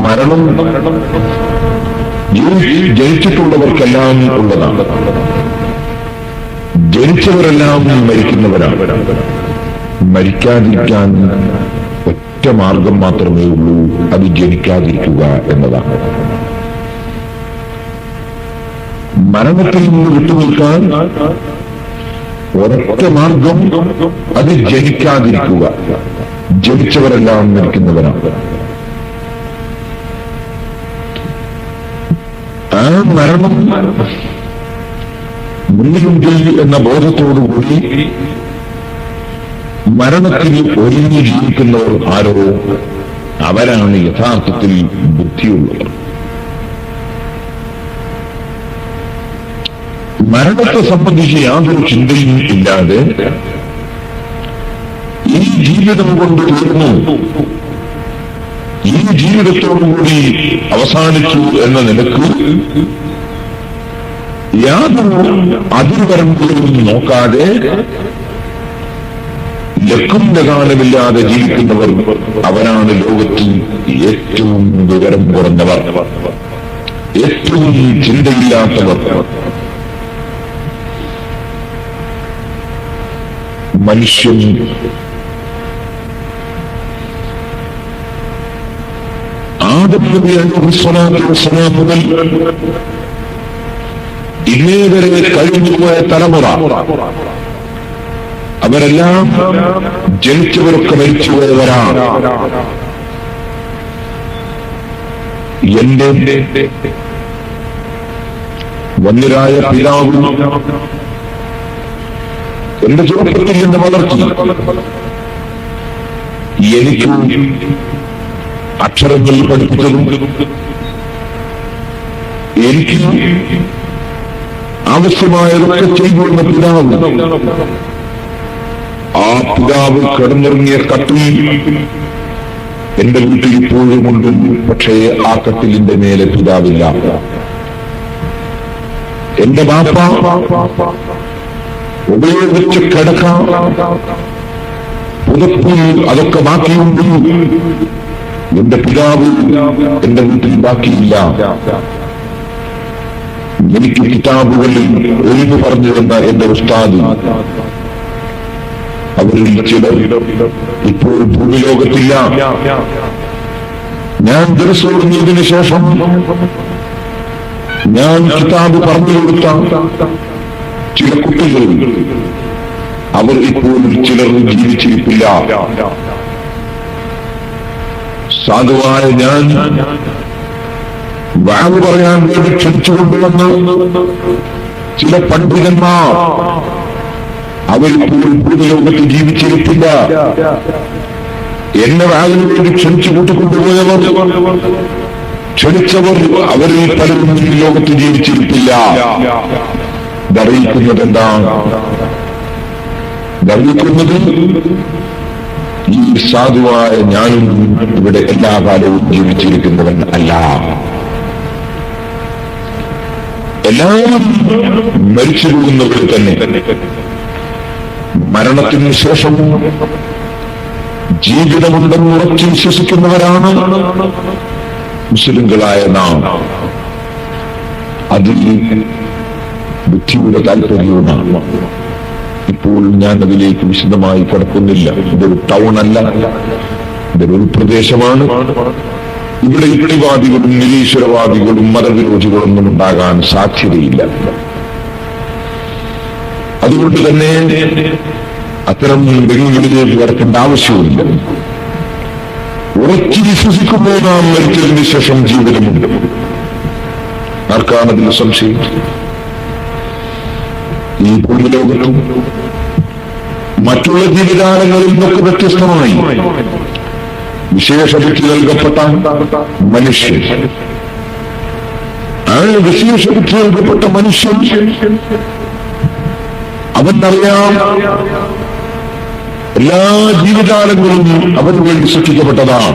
മരണം ജനിച്ചിട്ടുള്ളവർക്കെല്ലാം ഉള്ളതാണ്. ജനിച്ചവരെല്ലാം മരിക്കുന്നവരാണ്. മരിക്കാതിരിക്കാൻ ഒറ്റ മാർഗം മാത്രമേ ഉള്ളൂ, അത് ജനിക്കാതിരിക്കുക എന്നതാണ്. മരണത്തിൽ നിന്ന് വിട്ടുനിൽക്കാൻ ഒരൊറ്റ മാർഗം, അത് ജനിക്കാതിരിക്കുക. ജനിച്ചവരെല്ലാം മരിക്കുന്നവരാണ്. ആ മരണം മുന്നിലുണ്ട് എന്ന ബോധത്തോടുകൂടി മരണത്തിൽ ഒഴിഞ്ഞു ജീവിക്കുന്നവർ ആരോ അവരാണ് യഥാർത്ഥത്തിൽ ബുദ്ധിയുള്ളവർ. മരണത്തെ സംബന്ധിച്ച് യാതൊരു ചിന്തയും ഇല്ലാതെ ഈ ജീവിതം കൊണ്ട് തീർന്നു, ഈ ജീവിതത്തോടുകൂടി അവസാനിച്ചു എന്ന നിലക്ക് യാതൊരു അതിർവരമ്പുകളും നോക്കാതെ ലക്കും ലകാലമില്ലാതെ ജീവിക്കുന്നവർ അവരാണ് ലോകത്തിൽ ഏറ്റവും വിവരം കുറഞ്ഞവർ, ഏറ്റവും ചിന്തയില്ലാത്തവർ. മനുഷ്യൻ ആദം നബി അലൈഹിസ്സലാത്തു വസ്സലാം മുതൽ ഇന്നേ വരെ കഴിഞ്ഞുപോയ തലമുറ അവരെല്ലാം ജനിച്ചവരൊക്കെ മരിച്ചുപോയവരാണ്. എന്റെ വന്യരായ പിതാവ് എന്റെ ചെറുപ്പത്തിൽ എന്നെ വളർത്തി. എനിക്ക് അക്ഷരങ്ങൾ പഠിപ്പിച്ചതും എനിക്ക് ആവശ്യമായതൊക്കെ ചെയ്തുവന്ന പിതാവ്, ആ പിതാവ് കിടന്നിറങ്ങിയ കട്ടിൽ എന്റെ വീട്ടിൽ ഇപ്പോഴും ഉണ്ട്. പക്ഷേ ആ കട്ടിലിന്റെ മേലെ പിതാവില്ല. എന്റെ ബാപ്പ ഉപയോഗിച്ച് കിടക്കാം പുതപ്പിൽ അതൊക്കെ ബാക്കിയുണ്ട്. എന്റെ പിതാവ് എന്റെ വീട്ടിൽ ബാക്കിയില്ല. എനിക്ക് കിതാബുകളിൽ ഒഴിഞ്ഞു പറഞ്ഞു തന്ന എന്റെ ഉസ്താദ്, അവരിൽ ചിലർ ഇപ്പോൾ ഭൂമിലോകത്തില്ല. ഞാൻ ദർശനത്തിന് ശേഷം ഞാൻ കിതാബ് പറഞ്ഞു കൊടുത്ത ചില കുട്ടികൾ, അവർ ഇപ്പോൾ ചിലർ ജീവിച്ചിരിപ്പില്ല. സാധുവായ ഞാൻ വാവ് പറയാൻ വേണ്ടി ക്ഷണിച്ചുകൊണ്ടുവന്ന് ചില പണ്ഡിതന്മാർ അവരിപ്പോൾ ഭൂമിലോകത്ത് ജീവിച്ചിരിപ്പില്ല. എന്നെ വാവിന് വേണ്ടി ക്ഷണിച്ചു കൂട്ടിക്കൊണ്ടുപോയവർ, ക്ഷണിച്ചവർ അവരിൽ പലരും ഈ ലോകത്ത് ജീവിച്ചിരിപ്പില്ല. ധരിക്കുന്നത് എന്താണ്? ധരിക്കുന്നത് ഈ സാധുവായ ഞാനും ഇവിടെ എല്ലാ കാലവും ജീവിച്ചിരിക്കുന്നവൻ അല്ല. എല്ലാവരും മരിച്ചു പോകുന്നവർ തന്നെ. മരണത്തിന് ശേഷം ജീവിതമുണ്ടെന്ന് ഉറച്ചു വിശ്വസിക്കുന്നവരാണ് മുസ്ലിങ്ങളായ നാം. അതിൽ ബുദ്ധിയുടെ താല്പര്യവുമാണ്. ഇപ്പോൾ ഞാൻ അതിലേക്ക് വിശദമായി കടക്കുന്നില്ല. ഇതൊരു ടൗൺ അല്ല, ഇതൊരു ഉൾപ്രദേശമാണ്. ഇവിടെ യുക്തിവാദികളും നിരീശ്വരവാദികളും മതവിരോധികളൊന്നും ഉണ്ടാകാൻ സാധ്യതയില്ല. അതുകൊണ്ട് തന്നെ അത്തരം രംഗങ്ങളിലേക്ക് കടക്കേണ്ട ആവശ്യമില്ല. ഉറച്ചു വിശ്വസിക്കുമ്പോൾ നാം മരിച്ചതിന് ശേഷം ജീവിതമുണ്ട്. ആർക്കാണതിൽ സംശയം? ഈ ഭൂമിലോകത്തും മറ്റുള്ള ജീവിതാലങ്ങളിൽ നിന്നൊക്കെ വ്യത്യസ്തമായി വിശേഷബുദ്ധി നൽകപ്പെട്ട മനുഷ്യൻ, ആ വിശേഷബുദ്ധി നൽകപ്പെട്ട മനുഷ്യൻ അവനറിയാം എല്ലാ ജീവിതാലങ്ങളും അവന് വേണ്ടി സൃഷ്ടിക്കപ്പെട്ടതാണ്.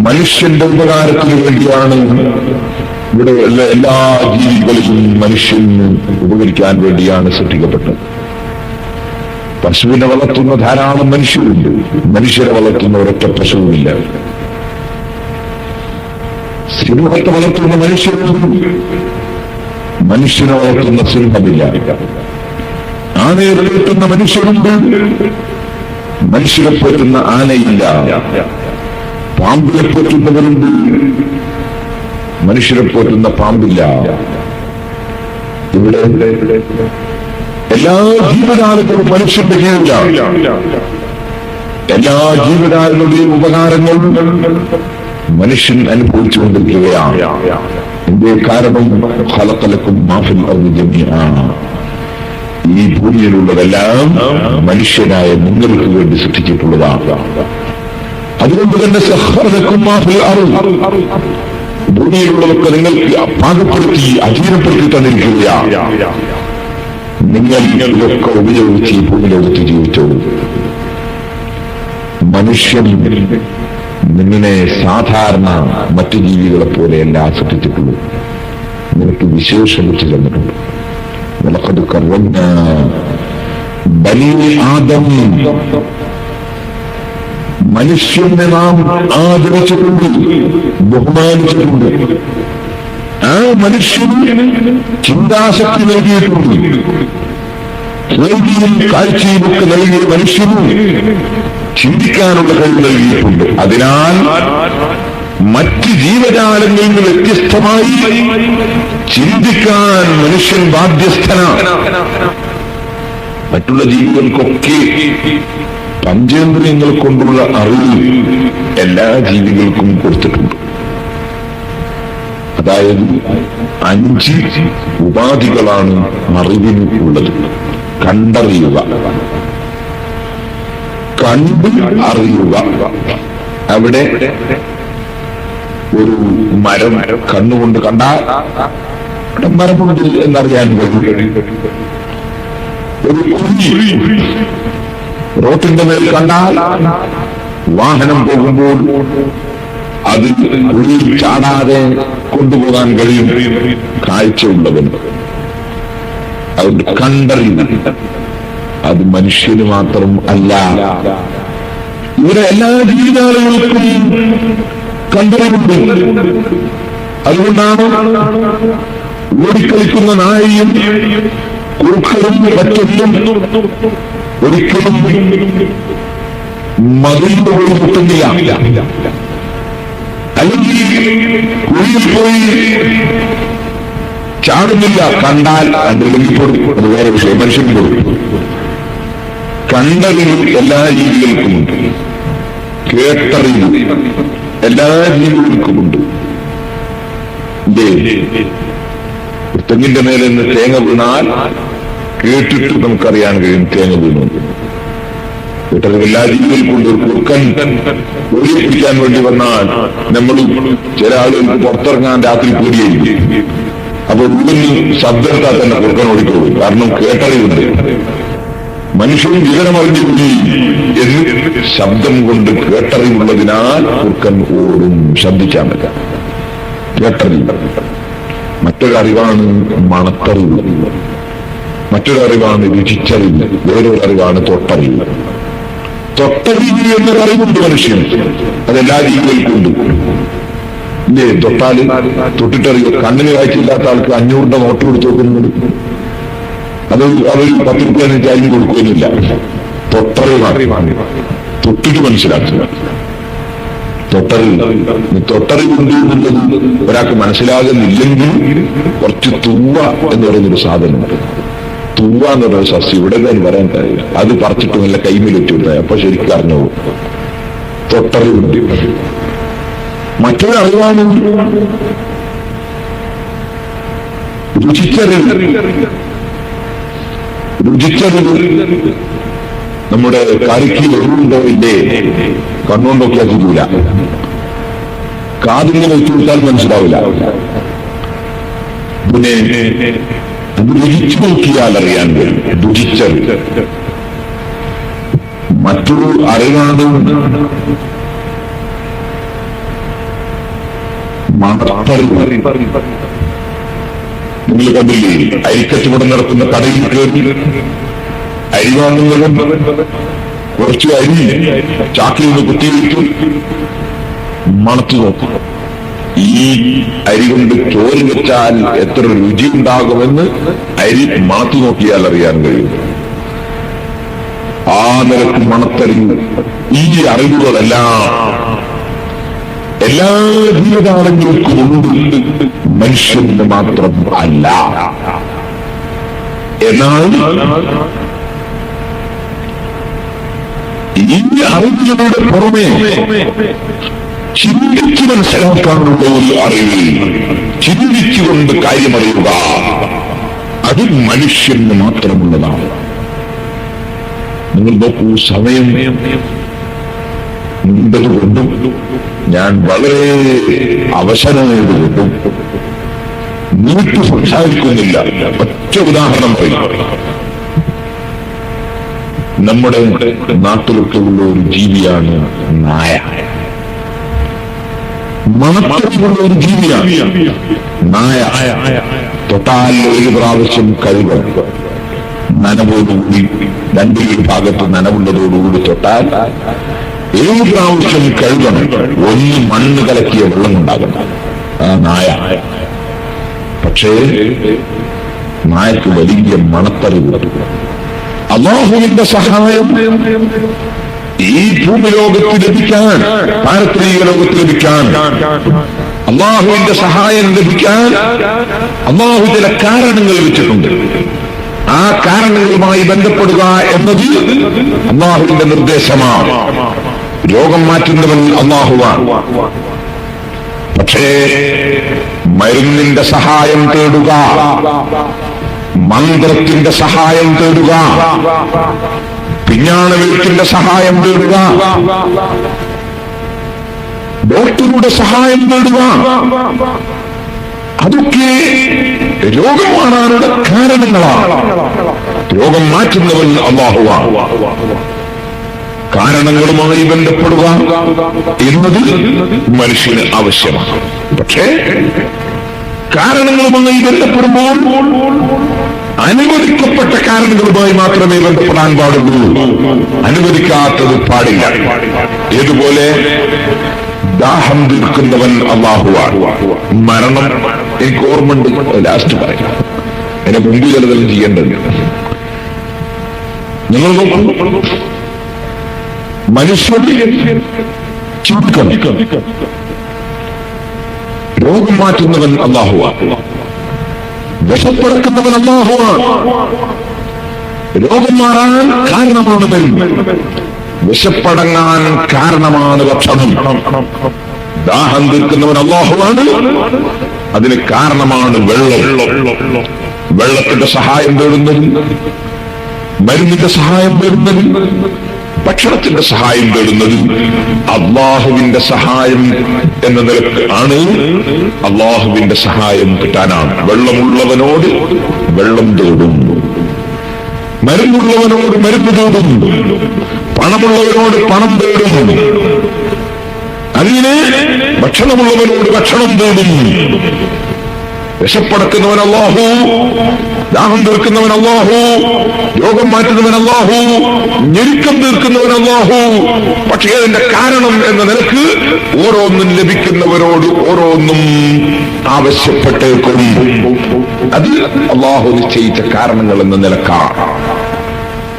മനുഷ്യന്റെ ഉപകാരത്തിന് വേണ്ടിയാണ് ഇവിടെ എല്ലാ ജീവികളിലും മനുഷ്യന് ഉപകരിക്കാൻ വേണ്ടിയാണ് സൃഷ്ടിക്കപ്പെട്ടത്. പശുവിനെ വളർത്തുന്ന ധാരാളം മനുഷ്യരുണ്ട്, മനുഷ്യരെ വളർത്തുന്ന ഒരൊറ്റ പശുവില്ല. സിംഹത്തെ വളർത്തുന്ന മനുഷ്യനെ വളർത്തുന്ന സിംഹമില്ല. ആനയെ പോറ്റുന്ന മനുഷ്യരുണ്ട്, മനുഷ്യരെ പോറ്റുന്ന ആനയില്ല. പാമ്പിനെ പോറ്റുന്നവരുണ്ട്, മനുഷ്യരെ പോറ്റുന്ന പാമ്പില്ല. ഇവിടെ എല്ലാ ജീവജാലങ്ങളും മനുഷ്യന്റെ കീഴിലാണ്. എല്ലാ ജീവജാലങ്ങളുടെയും ഉപകാരങ്ങൾ മനുഷ്യൻ അനുഭവിച്ചുകൊണ്ടിരിക്കുകയാണ്. എന്റെ കാരണം ഖലഖലക്കും മാ ഫിൽ അർദി ജമീഅ, ഈ ഭൂമിയിലുള്ളതെല്ലാം മനുഷ്യനായ നിങ്ങൾക്ക് വേണ്ടി സൃഷ്ടിച്ചിട്ടുള്ളതാണ്. അതുകൊണ്ട് തന്നെ സഖറലക്കും മാ ഫിൽ അർദ്, ഭൂമിയിലുള്ളതൊക്കെ നിങ്ങൾക്ക് പാകപ്പെടുത്തി അധീനപ്പെടുത്തി തന്നിരിക്കുകയാണ്. നിങ്ങൾ ഇതൊക്കെ ഉപയോഗിച്ച് ഈ ഭൂമിയിലെടുത്ത് ജീവിച്ചോളൂ. മനുഷ്യൻ നിന്നെ സാധാരണ മറ്റു ജീവികളെ പോലെയല്ല സൃഷ്ടിച്ചിട്ടുള്ളൂ. നിനക്ക് വിശേഷം വെച്ച് തന്നിട്ടുണ്ട്. വലഖദ് കർറംനാ ബനീ ആദം, മനുഷ്യനെ നാം ആദരിച്ചിട്ടുണ്ട്, ബഹുമാനിച്ചിട്ടുണ്ട്. ആ മനുഷ്യന് ചിന്താശക്തി നൽകിയിട്ടുണ്ട്. കേൾവിയും കാഴ്ചയുമൊക്കെ നൽകിയ മനുഷ്യന് ചിന്തിക്കാനുള്ള കഴിവ് നൽകിയിട്ടുണ്ട്. അതിനാൽ മറ്റ് ജീവജാലങ്ങളിൽ നിന്ന് വ്യത്യസ്തമായി ചിന്തിക്കാൻ മനുഷ്യൻ ബാധ്യസ്ഥനാണ്. മറ്റുള്ള ജീവികൾക്കൊക്കെ പഞ്ചേന്ദ്രിയങ്ങൾ കൊണ്ടുള്ള അറിവ് എല്ലാ ജീവികൾക്കും കൊടുത്തിട്ടുണ്ട്. അതായത് 5 ഉപാധികളാണ് അറിവിന് ഉള്ളത്. കണ്ടറിയുക, കണ്ട് അറിയുക. അവിടെ ഒരു മരം കണ്ണുകൊണ്ട് കണ്ടാൽ അവിടെ മരമുണ്ട് എന്നറിയാൻ കഴിയും. ഒരു കുഞ്ഞി റോട്ടിന്റെ മേൽ കണ്ടാൽ വാഹനം പോകുമ്പോൾ അത് കുഴിയിൽ ചാടാതെ കൊണ്ടുപോകാൻ കഴിയും കാഴ്ചയുള്ളവൻ. അതുകൊണ്ട് കണ്ടറിയുക. അത് മനുഷ്യന് മാത്രം അല്ല, ഇവിടെ എല്ലാ ജീവിതാളുകൾക്കും കണ്ടറിവുണ്ട്. അതുകൊണ്ടാണ് ഓടിക്കളിക്കുന്ന നായയും കുറുക്കളും മറ്റൊന്നും ഒരിക്കലും മതിലിന്റെ പോയി മുട്ടുന്നില്ല, അല്ലെങ്കിൽ കുഴിയിൽ പോയി ചാടുന്നില്ല. കണ്ടാൽ അല്ലെങ്കിൽ കൊടുക്കും, അത് വേറെ വിഷയം. മനുഷ്യൻ കൊടുക്കും. കണ്ടറിവ് എല്ലാ ജീവികൾക്കുമുണ്ട്, കേട്ടറിവ് എല്ലാ ജീവികൾക്കുമുണ്ട്. തെങ്ങിന്റെ മേലെ നിന്ന് തേങ്ങ വീണാൽ കേട്ടിട്ട് നമുക്കറിയാൻ കഴിയും തേങ്ങ വീണു. കേട്ടറിവ് എല്ലാ ജീവികൾക്കുണ്ട്. ഒരു കുറുക്കൻ ഓടി പിടിക്കാൻ വേണ്ടി വന്നാൽ നമ്മൾ ചില ആളുകൾക്ക് പുറത്തിറങ്ങാൻ രാത്രി പേടിയായിരിക്കും. അപ്പൊ ഉള്ളിൽ ശബ്ദത്താൽ തന്നെ കുറുക്കൻ ഓടിക്കോളും, കാരണം കേട്ടറിവുണ്ട്. മനുഷ്യനും വിവരമറിഞ്ഞില്ലേ എന്ന് ശബ്ദം കൊണ്ട് കേട്ടറിവുള്ളതിനാൽ കുറുക്കൻ ഓടും, ശബ്ദിക്കാൻ പറ്റാം. കേട്ടറിവ്. മറ്റൊരറിവാണ് മണത്തറിവ്, മറ്റൊരറിവാണ് രുചിച്ചറിവ്, വേറൊരു അറിവാണ് തൊട്ടറിവ്. തൊട്ടറിവ് എന്നൊരറിവുണ്ട് മനുഷ്യൻ, അതെല്ലാ ജീവികൾക്കുണ്ട്. ഇല്ലേ? തൊട്ടാല് തൊട്ടിട്ടറിവ്. കണ്ണിന് കാഴ്ചയില്ലാത്ത ആൾക്ക് 500 നോട്ട് കൊടുത്തു നോക്കുന്നുണ്ട്. അത് അവർ 10 രൂപ ആരും കൊടുക്കുന്നില്ല. തൊട്ടറിവാണ്, തൊട്ടിട്ട് മനസ്സിലാക്കുക. തൊട്ടറിവുണ്ട് എന്നുള്ളത് ഒരാൾക്ക് മനസ്സിലാകുന്നില്ലെങ്കിൽ കുറച്ച് തൂവ എന്ന് പറയുന്നൊരു സാധനമുണ്ട്. തൂവ എന്ന് പറയുന്ന സസ്യം ഇവിടെ തന്നെ വരാൻ കഴിയില്ല. അത് പറിച്ചിട്ട് നല്ല കൈമേലിട്ട് വിട്ടാൽ അപ്പൊ ശരിക്കും അറിഞ്ഞു. തൊട്ടറിവുണ്ട്. മറ്റൊരു അറിവാണ് രുചിച്ചറിവ്. നമ്മുടെ കറിക്ക് വെറുണ്ടോ ഇല്ലേ കണ്ണുകൊണ്ടൊക്കെ അതില്ല. കാതിങ്ങനെ വെച്ചു കൊടുത്താൽ മനസ്സിലാവില്ല. പിന്നെ അത് രുചിച്ചു നോക്കിയാൽ അറിയാൻ കഴിയും. രുചിച്ചറിവ്. മറ്റൊരു അറിവാണ് മണത്തറിവ്. നിങ്ങൾ കണ്ടില്ലേ, അരിക്കച്ചവടം നടത്തുന്ന കടയിൽ കയറി അരി വാങ്ങുന്നതും കുറച്ച് അരി ചാക്കിൽ നിന്ന് കുത്തിവെച്ചു മണത്തു നോക്കും. ഈ അരി കൊണ്ട് ചോറ് വെച്ചാൽ എത്ര രുചി ഉണ്ടാകുമെന്ന് അരി മണത്തു നോക്കിയാൽ അറിയാൻ കഴിയും. ആ നിലക്ക് മണത്തറിവ് ഈ അറിവുകളെല്ലാം എല്ലാ ജീവജാലങ്ങൾക്കും ഉണ്ട്, മനുഷ്യന് മാത്രം അല്ല. എന്നാൽ ഈ അറിവുകളുടെ പുറമെ ചിന്തിച്ചു മനസ്സിലാക്കാനുള്ള ഒരു അറിവ്, ചിന്തിച്ചുകൊണ്ട് കാര്യമറിയുക, അത് മനുഷ്യന് മാത്രമുള്ളതാണ്. നിങ്ങൾ നോക്കൂ, സമയം നീണ്ടതുകൊണ്ടും ഞാൻ വളരെ അവസരമായതുകൊണ്ടും നീട്ടി സംസാരിക്കുന്നില്ല. ഒറ്റ ഉദാഹരണം പറയും. നമ്മുടെ നാട്ടിലൊക്കെ ഉള്ള ഒരു ജീവിയാണ് നായ. മണത്തിലുള്ള ഒരു ജീവിയാണ് നായ. തൊട്ടാൽ ഒരു പ്രാവശ്യം കഴുകണം. നനവോടുകൂടി രണ്ടു ഭാഗത്ത് നനവുള്ളതോടുകൂടി തൊട്ടാൽ 7 പ്രാവശ്യം കഴുകണം. ഒന്ന് മണ്ണ് കലക്കിയ വെള്ളം ഉണ്ടാകണം. ആ നായ. പക്ഷേ നായക്ക് വലിയ മണത്തറിവ്. അല്ലാഹുവിന്റെ സഹായം ഈ ഭൂമിലോകത്ത് ലഭിക്കാൻ, പാരത്രിക ലോകത്ത് ലഭിക്കാൻ, അല്ലാഹുവിന്റെ സഹായം ലഭിക്കാൻ അല്ലാഹു ചില കാരണങ്ങൾ വെച്ചിട്ടുണ്ട്. ആ കാരണങ്ങളുമായി ബന്ധപ്പെടുക എന്നത് അല്ലാഹുവിന്റെ നിർദ്ദേശമാണ്. രോഗം മാറ്റുന്നവൻ അല്ലാഹുവാണ്. പക്ഷേ മരുന്നിന്റെ സഹായം തേടുക, മന്ത്രത്തിന്റെ സഹായം തേടുക, പിഞ്ഞാണവെഴുത്തിന്റെ സഹായം തേടുക, ഡോക്ടറുടെ സഹായം തേടുക, അതൊക്കെ രോഗം മാറാനുള്ള കാരണങ്ങളാണ്. രോഗം മാറ്റുന്നവൻ അല്ലാഹുവാണ്. കാരണങ്ങളുമായി ബന്ധപ്പെടുക എന്നത് മനുഷ്യന് ആവശ്യമാണ്. പക്ഷേ കാരണങ്ങളുമായി ബന്ധപ്പെടുമ്പോൾ അനുവദിക്കപ്പെട്ട കാരണങ്ങളുമായി മാത്രമേ ബന്ധപ്പെടാൻ പാടുള്ളൂ. അനുവദിക്കാത്തത് പാടില്ല. ഏതുപോലെ ദാഹം തീർക്കുന്നവൻ അല്ലാഹുവാണ്. മരണം എനിക്ക് ഓർമ്മയുണ്ട്, ലാസ്റ്റ് പറയാം. എന്നെ മുമ്പ് ചിലതെല്ലാം ചെയ്യേണ്ടത്. നിങ്ങൾ നോക്കൂ, മനുഷ്യൻ ചിന്തിക്കണം. രോഗം മാറ്റുന്നവൻ അല്ലാഹുവാണ്. വിശപ്പടക്കുന്നവൻ അല്ലാഹുവാണ്. രോഗം മാറാൻ കാരണമാണ് മരുന്ന്. വിശപ്പടങ്ങാൻ കാരണമാണ് ഭക്ഷണം. ദാഹം തീർക്കുന്നവൻ അല്ലാഹുവാണ്. അതിന് കാരണമാണ് വെള്ളം. വെള്ളത്തിന്റെ സഹായം തേടുന്നത്, മരുന്നിന്റെ സഹായം തേടുന്നത്, ഭക്ഷണത്തിന്റെ സഹായം തേടുന്നത് അല്ലാഹുവിന്റെ സഹായം എന്ന നിലക്ക് ആണ്. അല്ലാഹുവിന്റെ സഹായം കിട്ടാനാണ്. വെള്ളമുള്ളവനോട് വെള്ളം തേടും, മരുന്നുള്ളവനോട് മരുന്ന് തേടും, പണമുള്ളവനോട് പണം തേടും, അങ്ങനെ ഭക്ഷണമുള്ളവനോട് ഭക്ഷണം തേടും. വിശപ്പടക്കുന്നവൻ അല്ലാഹു, ദാഹം തീർക്കുന്നവൻ അല്ലാഹു, രോഗം മാറ്റുന്നവൻ അല്ലാഹു, ഞെരുക്കം തീർക്കുന്നവൻ അല്ലാഹു. പക്ഷേ അതിന്റെ കാരണം എന്ന നിലക്ക് ഓരോന്നും ലഭിക്കുന്നവരോട് ഓരോന്നും ആവശ്യപ്പെട്ടേക്കും. അത് അല്ലാഹു നിശ്ചയിച്ച കാരണങ്ങൾ എന്ന നിലക്കാണ്.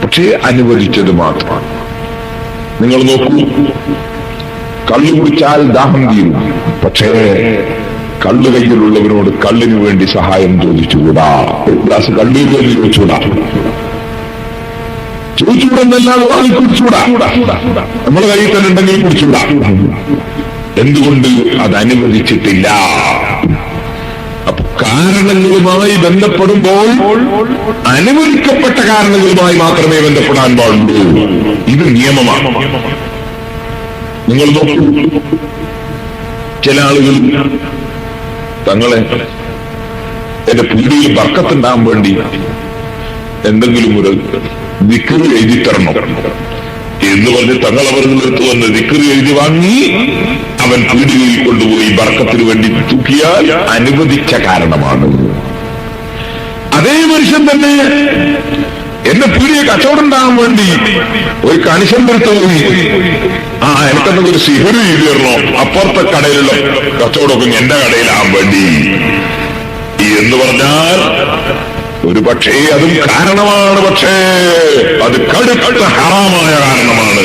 പക്ഷേ അനുവദിച്ചത് മാത്രമാണ്. നിങ്ങൾ നോക്കൂ, കള്ളു കുടിച്ചാൽ ദാഹം തീരും. പക്ഷേ കള്ളു കയ്യിലുള്ളവരോട് കള്ളിനു വേണ്ടി സഹായം ചോദിച്ചുകൂടാ. ഒരു ഗ്ലാസ് കള്ളിന് വേണ്ടി ചോദിച്ചുകൂടെന്നല്ലാതെ വാങ്ങി കുടിച്ചുകൂടാ. നമ്മുടെ കയ്യിൽ തന്നെ ഉണ്ടെങ്കിൽ കുടിച്ചുകൂടാ. എന്തുകൊണ്ട്? അത് അനുവദിച്ചിട്ടില്ല. അപ്പൊ കാരണങ്ങളുമായി ബന്ധപ്പെടുമ്പോൾ അനുവദിക്കപ്പെട്ട കാരണങ്ങളുമായി മാത്രമേ ബന്ധപ്പെടാൻ പാടുള്ളൂ. ഇത് നിയമമാണ്. നിങ്ങൾ നോക്കൂ, ചില ആളുകൾ തങ്ങളെ എന്റെ പീടിയിൽ ബർക്കത്തുണ്ടാകാൻ വേണ്ടി എന്തെങ്കിലും ഒരു ദിക്ർ എഴുതി തരണം എന്ന് പറഞ്ഞ് തങ്ങൾ അവർക്ക് വന്ന് ദിക്ർ എഴുതി വാങ്ങി അവൻ പീടികയിൽ കൊണ്ടുപോയി ബർക്കത്തിന് വേണ്ടി തൂക്കിയാൽ അനുവദിച്ച കാരണമാണ്. അതേ മനുഷ്യൻ തന്നെ എന്റെ പീടിയെ കച്ചവടം ഉണ്ടാകാൻ വേണ്ടി ഒരു കണിശൻ എടുത്തു പോയി എനിക്കെന്തെങ്കിലും സിഹറ് ചെയ്ത് തരണോ, അപ്പുറത്തെ കടയിലുള്ള കച്ചവടമൊക്കെ എന്റെ കടയിലാകാൻ വേണ്ടി എന്ന് പറഞ്ഞാൽ ഒരു പക്ഷേ അതും കാരണമാണ്. പക്ഷേ അത് കടുത്ത ഹറാമായ കാരണമാണ്.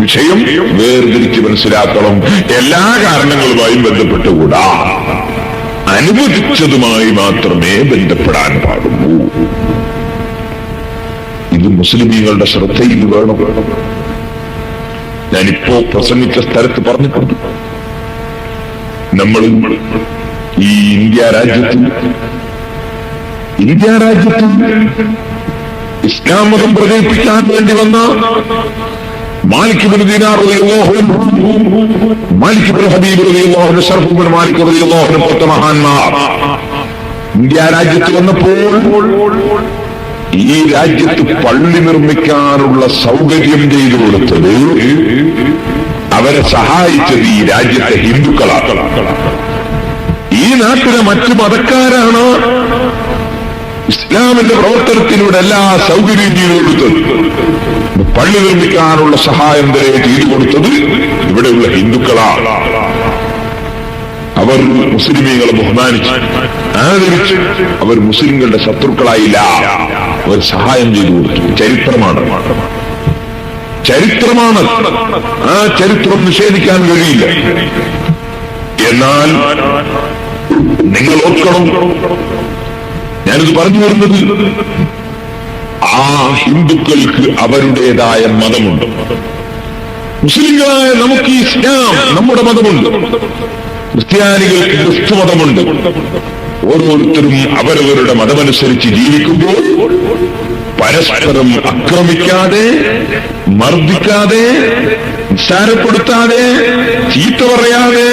വിഷയം വേർതിരിച്ച് മനസ്സിലാക്കണം. എല്ലാ കാരണങ്ങളുമായും ബന്ധപ്പെട്ടുകൂടാ, അനുവദിച്ചതുമായി മാത്രമേ ബന്ധപ്പെടാൻ പാടുള്ളൂ. ഇത് മുസ്ലിമീങ്ങളുടെ ശ്രദ്ധയിൽ വേണം. ഞാനിപ്പോ പ്രസംഗിച്ച സ്ഥലത്ത് പറഞ്ഞിട്ടുണ്ട്, നമ്മൾ ഈ ഇന്ത്യ രാജ്യത്ത് ഇസ്ലാം മതം പ്രചരിപ്പിക്കാൻ വേണ്ടി വന്ന മാലിക് ഇബ്നു ദീനാർ റളിയല്ലാഹു അൻഹു, മാലിക് ഇബ്നു ഹബീബ് റളിയല്ലാഹു അൻഹു, ശർഫ് ഇബ്നു മാലിക് റളിയല്ലാഹു അൻഹു പോലത്തെ മഹാന്മാർ ഇന്ത്യ രാജ്യത്ത് വന്നപ്പോൾ ഈ രാജ്യത്ത് പള്ളി നിർമ്മിക്കാനുള്ള സൗകര്യം ചെയ്തു കൊടുത്തത്, അവരെ സഹായിച്ചത് ഈ രാജ്യത്തെ ഹിന്ദുക്കളാണ്. ഈ നാട്ടിലെ മറ്റു മതക്കാരാണ് ഇസ്ലാമിന്റെ പ്രവർത്തനത്തിലൂടെ എല്ലാ സൗകര്യവും ചെയ്തു കൊടുത്തത്. പള്ളി നിർമ്മിക്കാനുള്ള സഹായം വരെ ചെയ്തു കൊടുത്തത് ഇവിടെയുള്ള ഹിന്ദുക്കളാണ്. അവർ മുസ്ലിമീങ്ങളെ ബഹുമാനിച്ചു, ആദരിച്ചു. അവർ മുസ്ലിങ്ങളുടെ ശത്രുക്കളായില്ല, അവർ സഹായം ചെയ്തു കൊടുത്തു. ചരിത്രമാണ്. ആ ചരിത്രം നിഷേധിക്കാൻ കഴിയില്ല. എന്നാൽ നിങ്ങൾ ഓർക്കണം, ഞാനിത് പറഞ്ഞു വരുന്നത്, ആ ഹിന്ദുക്കൾക്ക് അവരുടേതായ മതമുണ്ട്. മുസ്ലിങ്ങളായ നമുക്ക് ഇസ്ലാം നമ്മുടെ മതമുണ്ട്, ക്രിസ്ത്യാനികൾക്ക് ക്രിസ്തു മതമുണ്ട്. ഓരോരുത്തരും അവരവരുടെ മതമനുസരിച്ച് ജീവിക്കുമ്പോൾ പരസ്പരം ആക്രമിക്കാതെ, മർദ്ദിക്കാതെ, നിസ്സാരപ്പെടുത്താതെ, ചീത്ത പറയാതെ,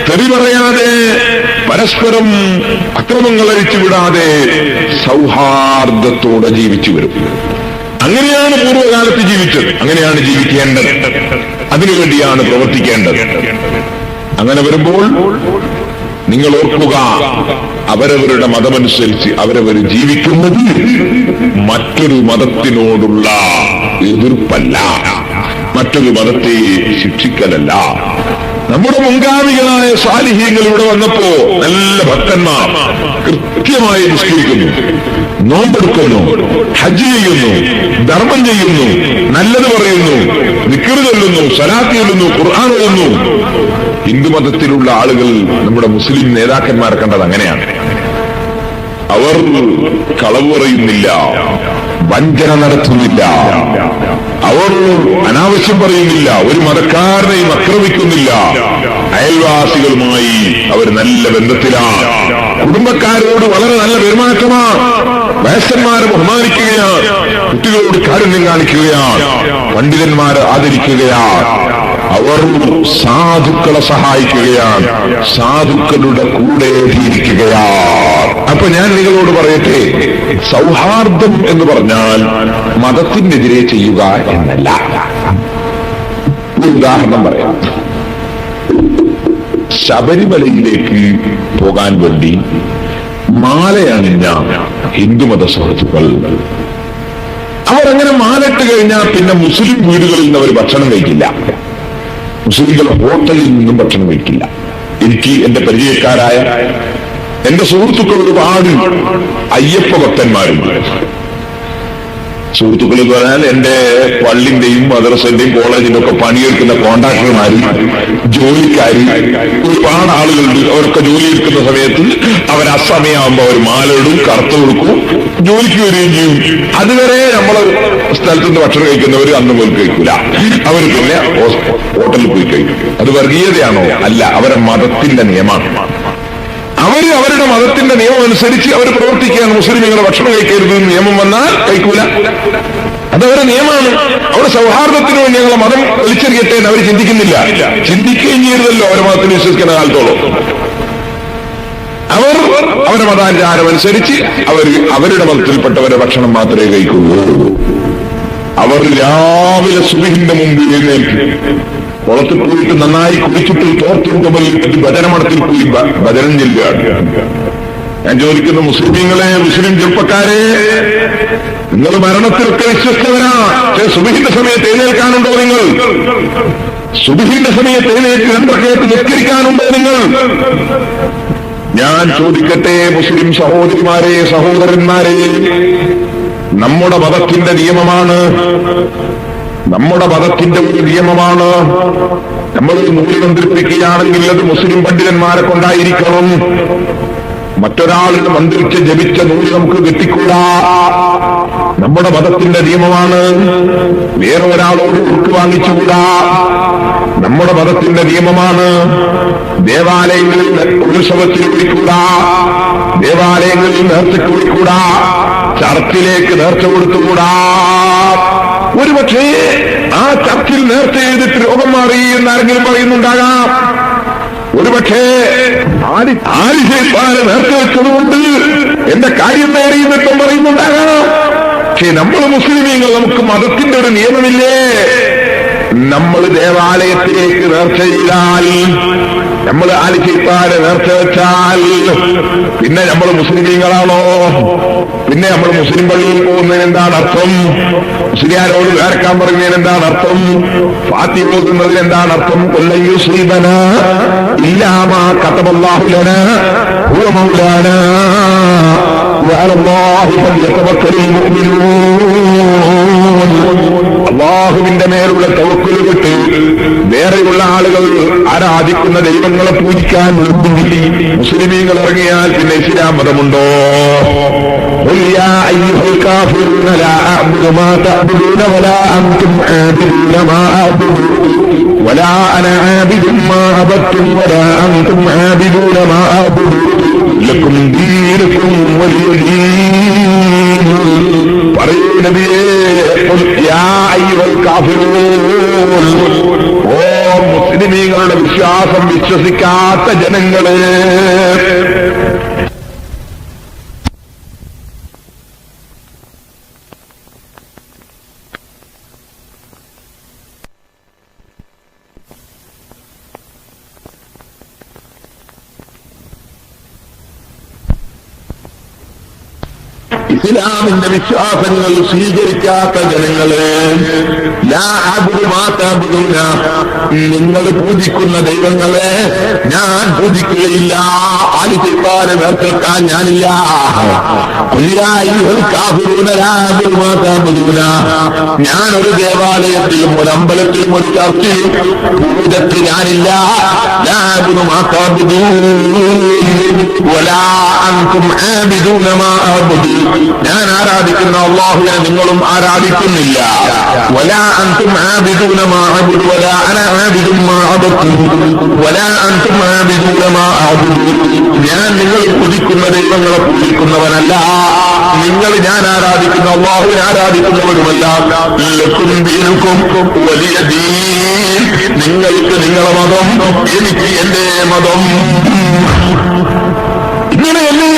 തെറി പറയാതെ, പരസ്പരം അക്രമങ്ങൾ അഴിച്ചുവിടാതെ സൗഹാർദ്ദത്തോടെ ജീവിച്ചു വരും. അങ്ങനെയാണ് പൂർവ്വകാലത്ത് ജീവിച്ചത്, അങ്ങനെയാണ് ജീവിക്കേണ്ടത്, അതിനുവേണ്ടിയാണ് പ്രവർത്തിക്കേണ്ടത്. അങ്ങനെ വരുമ്പോൾ നിങ്ങൾ ഓർക്കുക, അവരവരുടെ മതമനുസരിച്ച് അവരവർ ജീവിക്കുന്നത് മറ്റൊരു മതത്തിനോടുള്ള എതിർപ്പല്ല, മറ്റൊരു മതത്തെ ശിക്ഷിക്കലല്ല. നമ്മുടെ മുൻഗാമികളായ സാലിഹ്യങ്ങൾ ഇവിടെ വന്നപ്പോ നല്ല ഭക്തന്മാർ കൃത്യമായി നിസ്കരിക്കുന്നു, നോമ്പെടുക്കുന്നു, ഹജ്ജ് ചെയ്യുന്നു, ധർമ്മം ചെയ്യുന്നു, നല്ലത് പറയുന്നു, ദിക്ർ ചൊല്ലുന്നു, സ്വലാത്ത് ചൊല്ലുന്നു, ഖുർആൻ ഓതുന്നു. ഹിന്ദുമതത്തിലുള്ള ആളുകൾ നമ്മുടെ മുസ്ലിം നേതാക്കന്മാരെ കണ്ടത് അങ്ങനെയാണ്. അവർ കളവ് പറയുന്നില്ല, വഞ്ചന നടത്തുന്നില്ല, അവർ അനാവശ്യം പറയുന്നില്ല, ഒരു മതക്കാരനെയും ആക്രമിക്കുന്നില്ല. അയൽവാസികളുമായി അവർ നല്ല ബന്ധത്തിലാണ്, കുടുംബക്കാരോട് വളരെ നല്ല പെരുമാറ്റമാണ്, വയസ്സന്മാരെ ബഹുമാനിക്കുകയാണ്, കുട്ടികളോട് കാരുണ്യം കാണിക്കുകയാണ്, പണ്ഡിതന്മാരെ ആദരിക്കുകയാണ്. അവർ സാധുക്കളെ സഹായിക്കുകയാണ്, സാധുക്കളുടെ കൂടെ ജീവിക്കുകയാണ്. അപ്പൊ ഞാൻ നിങ്ങളോട് പറയട്ടെ, സൗഹാർദ്ദം എന്ന് പറഞ്ഞാൽ മതത്തിനെതിരെ ചെയ്യുക എന്നല്ല. ഒരു ഉദാഹരണം പറയാം. ശബരിമലയിലേക്ക് പോകാൻ വേണ്ടി മാലയണിഞ്ഞ ഹിന്ദുമത സുഹൃത്തുക്കൾ, അവരങ്ങനെ മാലയിട്ട് കഴിഞ്ഞാൽ പിന്നെ മുസ്ലിം വീടുകളിൽ നിന്ന് അവർ ഭക്ഷണം കഴിക്കില്ല, മുസ്ലിംകൾ ഹോട്ടലിൽ നിന്നും ഭക്ഷണം കഴിക്കില്ല. എനിക്ക് എന്റെ പരിചയക്കാരായ എന്റെ സുഹൃത്തുക്കൾ ഒരുപാട് അയ്യപ്പ ഭക്തന്മാരുണ്ട്. സുഹൃത്തുക്കൾ എന്ന് പറഞ്ഞാൽ എന്റെ പള്ളിന്റെയും മദ്രസന്റെയും കോളേജിന്റെ ഒക്കെ പണിയെടുക്കുന്ന കോൺട്രാക്ടർമാര്, ജോലിക്കാര്, ഒരുപാട് ആളുകളുണ്ട്. അവരൊക്കെ ജോലി എടുക്കുന്ന സമയത്ത് അവർ അസമയമാകുമ്പോ അവർ മാലയിടും, കറുത്ത് കൊടുക്കും, ജോലിക്ക് വരികയും ചെയ്യും. അതുവരെ നമ്മള് സ്ഥലത്ത് നിന്ന് ഭക്ഷണം കഴിക്കുന്നവർ അന്ന് പോലും കഴിക്കൂല, അവർ പിന്നെ ഹോട്ടലിൽ പോയി കഴിക്കും. അത് വർഗീയതയാണോ? അല്ല, അവരെ മതത്തിന്റെ നിയമമാണ്. അവരുടെ മതത്തിന്റെ നിയമം അനുസരിച്ച് അവർ പ്രവർത്തിക്കുകയാണ്. മുസ്ലിമുകളെ ഭക്ഷണം കഴിക്കരുത് നിയമം വന്നാൽ കഴിക്കൂല, അതവരുടെ നിയമമാണ്. അവരുടെ സൗഹാർദ്ദത്തിന് വേണ്ടി ഞങ്ങളെ മതം വലിച്ചെറിയട്ടെ എന്ന് അവർ ചിന്തിക്കുന്നില്ല, ചിന്തിക്കുകയും ചെയ്യരുതല്ലോ അവരുടെ മതത്തിൽ വിശ്വസിക്കുന്ന കാലത്തോളം. അവരുടെ മതാചാരം അനുസരിച്ച് അവരുടെ മതത്തിൽപ്പെട്ടവരുടെ ഭക്ഷണം മാത്രമേ കഴിക്കുള്ളൂ. അവർ രാവിലെ സുബഹിന്റെ മുമ്പ് എഴുന്നേൽക്കും, കുളത്തിൽ പോയിട്ട് നന്നായി കുടിച്ചിട്ട് തോർത്തുകൊണ്ട് ഭജനമഠത്തിൽ പോയി ഭജനം ചെല്ലുകയാണ്. ഞാൻ ചോദിക്കുന്നു മുസ്ലിമീങ്ങളെ, മുസ്ലിം ചെറുപ്പക്കാരെ, നിങ്ങൾ മരണത്തിലൊക്കെ വിശ്വസ്തവരാ. സുബഹിന്റെ സമയത്ത് എഴുന്നേൽക്കാനുണ്ടോ നിങ്ങൾ? സുബഹിന്റെ സമയത്ത് എഴുന്നേറ്റ് 2 റക്അത്ത് നിസ്കരിക്കാനുണ്ടോ നിങ്ങൾ? ഞാൻ ചോദിക്കട്ടെ മുസ്ലിം സഹോദരിമാരെ, സഹോദരന്മാരെ, നമ്മുടെ മതത്തിന്റെ നിയമമാണ്, നമ്മുടെ മതത്തിന്റെ ഒരു നിയമമാണ്, നമ്മൾ നൂല് മന്ത്രിപ്പിക്കുകയാണെങ്കിൽ അത് മുസ്ലിം പണ്ഡിതന്മാരെ കൊണ്ടായിരിക്കണം. മറ്റൊരാളുടെ മന്ത്രിച്ച് ജപിച്ച നൂല് നമുക്ക് കിട്ടിക്കൂടാ. നമ്മുടെ മതത്തിന്റെ നിയമമാണ്. വേറെ ഒരാളോട് ഉറുക്ക് വാങ്ങിച്ചുകൂടാ. നമ്മുടെ മതത്തിന്റെ നിയമമാണ്. ദേവാലയങ്ങളിൽ ഉത്സവത്തിന് വിളിക്കൂടാ, ദേവാലയങ്ങളിൽ നേർച്ചയ്ക്ക് വിളിക്കൂടാ, ചർച്ചിലേക്ക് നേർച്ച കൊടുത്തുകൂടാ. ഒരുപക്ഷേ ആ ചർച്ചിൽ നേർച്ച ചെയ്തിട്ട് രോഗം മാറി എന്നാരെങ്കിലും പറയുന്നുണ്ടാകാം. ഒരുപക്ഷേ ആരിശേപ്പാന് നേർച്ച വെച്ചതുകൊണ്ട് എന്റെ കാര്യം നേടിയെന്നിട്ടും പറയുന്നുണ്ടാകാം. പക്ഷേ നമ്മൾ മുസ്ലിമീങ്ങൾ, നമുക്ക് മതത്തിന്റെ ഒരു നിയമമില്ലേ? നമ്മൾ ദേവാലയത്തിലേക്ക് നേർച്ച ചെയ്താൽ, നമ്മൾ ആലിശേപ്പാന് നേർച്ച വെച്ചാൽ പിന്നെ നമ്മൾ മുസ്ലിമീങ്ങളാണോ? പിന്നെ നമ്മൾ മുസ്ലിം പള്ളിയിൽ പോകുന്നതിന് എന്താണ് അർത്ഥം? മുസ്ലിയാരോട് വേർക്കാൻ പറയുന്നതിന് എന്താണ് അർത്ഥം? ഫാത്തി പോകുന്നതിന് എന്താണ് അർത്ഥം? കൊല്ലം യുസ്രീബന ഇല്ലാമാ കതബല്ലാഹു ലനാ ഹുവ മൗലാനാ വഅലല്ലാഹി ഫല്യതവക്കലിൽ മുഅ്മിനൂൻ. അല്ലാഹുവിന്റെ മേലുള്ള തവക്കുൽ വിട്ട് വേറെയുള്ള ആളുകൾ ആരാധിക്കുന്ന ദൈവങ്ങളെ പൂജിക്കാൻ മുസ്ലിമീങ്ങൾ ഇറങ്ങിയാൽ പിന്നെ ഇസ്ലാം മതമുണ്ടോ? قل يا أيها الكافرون لا أعبد ما تعبدون ولا أنتم عابدون ما أعبد ولا أنا عابد ما عبدتم ولا أنتم عابدون ما أعبد لكم دينكم ولي دين. പറയൂ നബിയേ, ഖുൽ യാ അയ്യുഹൽ കാഫിറൂൻ, ഓ മുസ്ലിമീങ്ങളുടെ വിശ്വാസം വിശ്വസിക്കാത്ത ജനങ്ങളെ, ഇസ്ലാമിന്റെ വിശ്വാസങ്ങൾ സ്വീകരിക്കാത്ത ജനങ്ങളെ, ലാ അഅ്ബുദു മാ തഅ്ബുദൂന, നിങ്ങൾ പൂജിക്കുന്ന ദൈവങ്ങളെ ഞാൻ പൂജിക്കുകയില്ല, ആലിശേപ്പാനെ നേർച്ചെടുക്കാൻ ഞാനില്ല. ഞാനൊരു ദേവാലയത്തിലും ഒരു അമ്പലത്തിലും ഒരു ചർച്ചയും പൂജക്ക് ഞാനില്ല. ലാ അഅ്ബുദു മാ തഅ്ബുദൂൻ വലാ അൻതും ആബിദൂന മാ അഅ്ബുദു, ഞാൻ ആരാധിക്കുന്ന അല്ലാഹുവിനെ നിങ്ങളും ആരാധിക്കുന്നില്ല. വലാ അൻതും ആബിദൂന മാ അഅ്ബുദു വലാ അന ആബിദു മാ അഅ്ബദും വലാ അൻതും ആബിദൂന മാ അഅ്ബുദു, ഞാൻ നിങ്ങൾ പൂജിക്കുന്ന ദൈവങ്ങളെ പൂജിക്കുന്നവനല്ല, നിങ്ങൾ ഞാൻ ആരാധിക്കുന്ന അല്ലാഹുവിനെ ആരാധിക്കുന്നവരുമല്ല. ലക്കും ദീനുക്കും വലിയ ദീൻ, നിങ്ങൾക്ക് നിങ്ങളെ മതം, എനിക്ക് എന്റെ മതം. ഇങ്ങനെയല്ലേ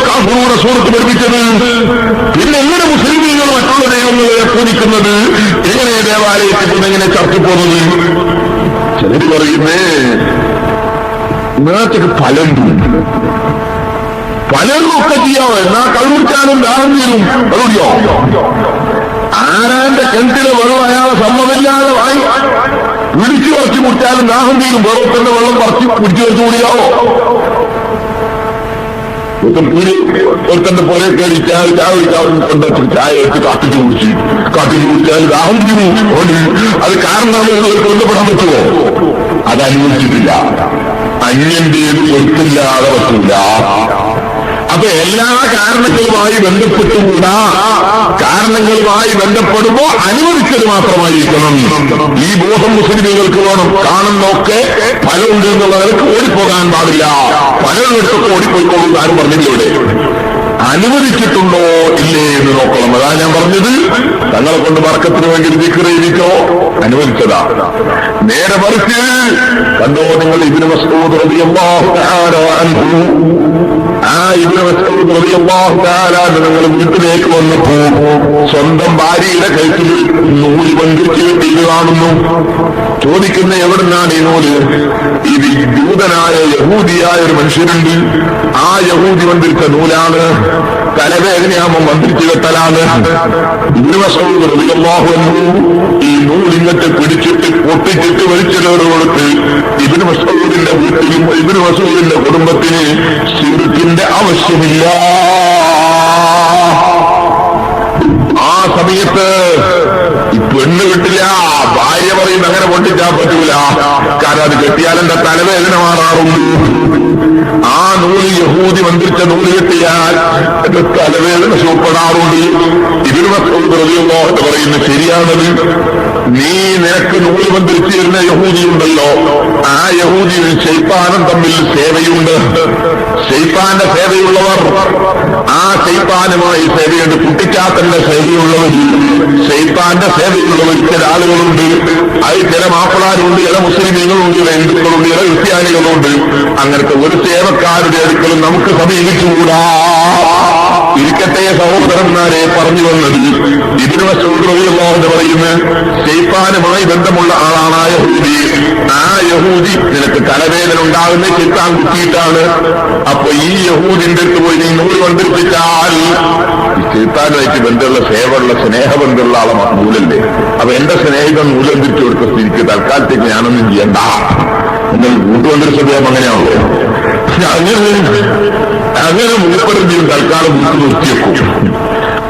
കാഫിറൂന സൂറത്ത് പഠിപ്പിച്ചത്? പിന്നെ എങ്ങനെ മുസ്ലിമീങ്ങൾ മറ്റുള്ള ദൈവങ്ങളെ പൂജിക്കുന്നത്? എങ്ങനെ ദേവാലയത്തിൽ എങ്ങനെ ചർച്ച പോകുന്നത്? ചിലർ പറയുന്നേ നേരത്തേക്ക് പലരും ഒക്കെ ചെയ്യാമോ, എന്നാ കള്ളുടിച്ചാലും ദാഹം തീരും. കള്ളുടിയോ? ആരാന്റെ കിണറ്റിലെ വെള്ളം അയാളെ സമ്മതമില്ലാതെ വാങ്ങി പിടിച്ചു പറിച്ചു കുടിച്ചാലും ദാഹം തീരും. വെറുതെ വെള്ളം പറിച്ച് പിടിച്ചു വെച്ച് കുടിയാവോ? ഒരുത്തന്റെ പോലെ കയറി ചായ കൊണ്ടുവച്ച് ചായ വെച്ച് കാട്ടിച്ചു കുടിച്ചാൽ ദാഹം തീരും. അത് കാരണമാണ് കൊല്ലപ്പെടാൻ പറ്റുമോ? അത് അനുവദിച്ചിട്ടില്ല. അന്യന്റേത് പൊരുത്തില്ലാതെ പറ്റില്ല. അപ്പൊ എല്ലാ കാരണങ്ങളുമായി ബന്ധപ്പെട്ടുകൂടാ. കാരണങ്ങളുമായി ബന്ധപ്പെടുമ്പോ അനുവദിച്ചത് മാത്രമായിരിക്കണം. ഈ ബോധം മുസ്ലിമുകൾക്ക് വേണം. കാണുന്നൊക്കെ ഫലമുണ്ട് എന്നുള്ളവർക്ക് ഓടിപ്പോകാൻ പാടില്ല. ഫലമെടുത്തൊക്കെ ഓടിപ്പോയിക്കോളും ആരും പറഞ്ഞില്ല. ഇവിടെ അനുവദിച്ചിട്ടുണ്ടോ ഇല്ലേ എന്ന് നോക്കണം. അതാ ഞാൻ പറഞ്ഞത്, തങ്ങളെ കൊണ്ട് വർക്കത്തിന് വേണ്ടി ദിക്റെയ്യിക്കോ, അനുവദിച്ചതാ. നേരെ മറിച്ച് കണ്ടോ നിങ്ങൾ ഇബ്നു മസ്ഊദ് റളിയല്ലാഹു തആല അൻഹു, ആ ഇബ്നു മസ്ഊദ് മസ്ഊദ് റളിയല്ലാഹു തആല നിങ്ങൾ വീട്ടിലേക്ക് വന്നപ്പോ സ്വന്തം ഭാര്യയുടെ കഴുത്തിൽ നൂല് ബന്ധിച്ച് കെട്ടിയിട്ട് കാണുന്നു. ചോദിക്കുന്ന എവിടുന്നാണ് ഈ നൂല്? ഇത് ജൂതനായ യഹൂദിയായ ഒരു മനുഷ്യനുണ്ട്, ആ യഹൂദി ബന്ധിച്ച നൂലാണ്, തലവേദനയാകുമ്പോൾ മന്ത്രിച്ചു കെട്ടലാണ്. ഇബ്നു മസ്ഊദ് റളിയല്ലാഹു അൻഹു ഈ നൂലിങ്ങത്തെ പിടിച്ചിട്ട് പൊട്ടിച്ചിട്ട് വലിച്ചതോട് കൊടുത്ത് ഇബ്നു മസ്ഊദിന്റെ വീട്ടിലും ഇബ്നു മസ്ഊദിന്റെ കുടുംബത്തിന് ശിർക്കിന്റെ ആവശ്യമില്ല. ആ സമയത്ത് ഈ പെണ്ണ് കിട്ടില്ല. ഭാര്യ പറയുന്നത് അങ്ങനെ പൊട്ടിച്ചാൽ പറ്റൂല, കാരണം അത് കെട്ടിയാൽ എന്റെ തലവേദന മാറാറുണ്ട്. ആ നൂല് യഹൂദി മന്ത്രിച്ച നൂല് കെട്ടിയാൽ എന്റെ തലവേദന സുഖപ്പെടാറുണ്ട്. ഇബ്നു മസ്ഊദ് റളിയല്ലാഹു അൻഹു പറയുന്നത് ശരിയാണത്. നീ നിനക്ക് നൂല് മന്ത്രിച്ചു തരുന്ന യഹൂദി ഉണ്ടല്ലോ, ആ യഹൂദിയും ശൈത്താനും തമ്മിൽ സേവയുണ്ട്. ശൈത്താന്റെ സേവയുള്ളവർ ആ ശൈത്താനുമായി സേവയുണ്ട്. കുട്ടിച്ചാത്തന്റെ സേവയുള്ളവർ, ശൈത്താന്റെ സേവയുള്ളവർ ചില ആളുകളുണ്ട്. അത് ചില മാപ്പിളാരുണ്ട്, ചില മുസ്ലിമീങ്ങളുണ്ട്, ചില ഹിന്ദുക്കളുണ്ട്, ചില ക്രിസ്ത്യാനികളുണ്ട്. അങ്ങനത്തെ ഒരു സേവക്കാരുടെ അടുക്കലും നമുക്ക് സമീപിച്ചുകൂടാ. ഇരിക്കട്ടെ സഹോദരന്മാരെ, പറഞ്ഞു വന്നത് ഇബ്നു മസ്ഊദ് റളിയല്ലാഹു അൻഹു പറയുന്നത് ശൈത്താനുമായി ബന്ധമുള്ള ആളാണ് ആ യഹൂദി. ആ യഹൂദി നിനക്ക് തലവേദന ഉണ്ടാകുന്ന ശൈത്താൻ കുത്തിയിട്ടാണ്. അപ്പൊ ഈ യഹൂദിന്റെ അടുത്ത് പോയി നീ നൂല് ബന്ധിപ്പിച്ചാൽ ഈ ശൈത്താനുമായിട്ട് ബന്ധമുള്ള സേവമുള്ള സ്നേഹബന്ധമുള്ള ആളെ നൂലല്ലേ. അപ്പൊ എന്റെ സ്നേഹിതൻ നൂല് ബന്ധിച്ചു കൊടുത്ത സ്ഥിതിക്ക് തൽക്കാലത്തേക്ക് ഞാനൊന്നും ചെയ്യണ്ട. നിങ്ങൾ കൂട്ടുബന്ധിച്ച സമയം അങ്ങനെയാണല്ലോ. അങ്ങനെ മൂപ്പരെന്തെയും തൽക്കാലം കൂട്ട് നിർത്തിയേക്കും.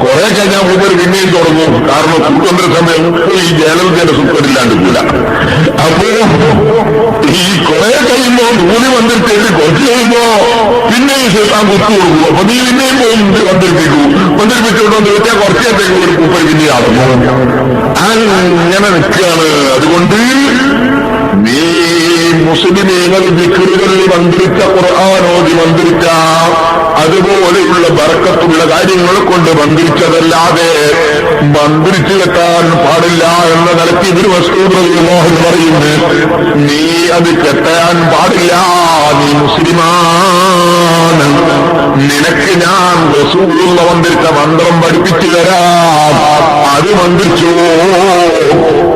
കുറെ കഴിഞ്ഞാൽ മൂപ്പർ പിന്നെയും തുടങ്ങും. കാരണം കൂട്ടുബന്ധ സമയം ഈ ജലത്തിന്റെ സുഖമില്ലാണ്ട് കൂല. അപ്പോ ഈ കുറെ കഴിയുമ്പോ നൂല് ബന്ധിച്ചിട്ട് കുറച്ച് കഴിയുമ്പോ പിന്നെയും ശേഷം കുത്തു കൊടുക്കും. അപ്പൊ നീ പിന്നെയും പോയി ബന്ധിപ്പിക്കൂ. ബന്ധിപ്പിച്ചുകൊണ്ട് വെച്ചാൽ കുറച്ചേത്തേക്ക് ഒരു മൂപ്പർ പിന്നെയും ആകും. അങ്ങനെ നിൽക്കുകയാണ്. അതുകൊണ്ട് നീ മുസ്ലിമീങ്ങൾ ദിക്റുകളിൽ മന്ത്രിച്ച ഖുർആനോദി മന്ത്രിച്ച അതുപോലെയുള്ള ബർക്കത്തുള്ള കാര്യങ്ങൾ കൊണ്ട് മന്ത്രിച്ചതല്ലാതെ മന്ത്രിച്ചു കെട്ടാൻ പാടില്ല എന്ന നിലയ്ക്ക് ഇബ്നു മസ്ഊദ് റളിയല്ലാഹു അൻഹു പറയുന്നു. നീ അത് കെട്ടാൻ പാടില്ല, നീ മുസ്ലിമാണ്. നിനക്ക് ഞാൻ റസൂലുള്ള മന്ത്രിച്ച മന്ത്രം പഠിപ്പിച്ചു തരാം, അത് മന്ത്രിച്ചോ.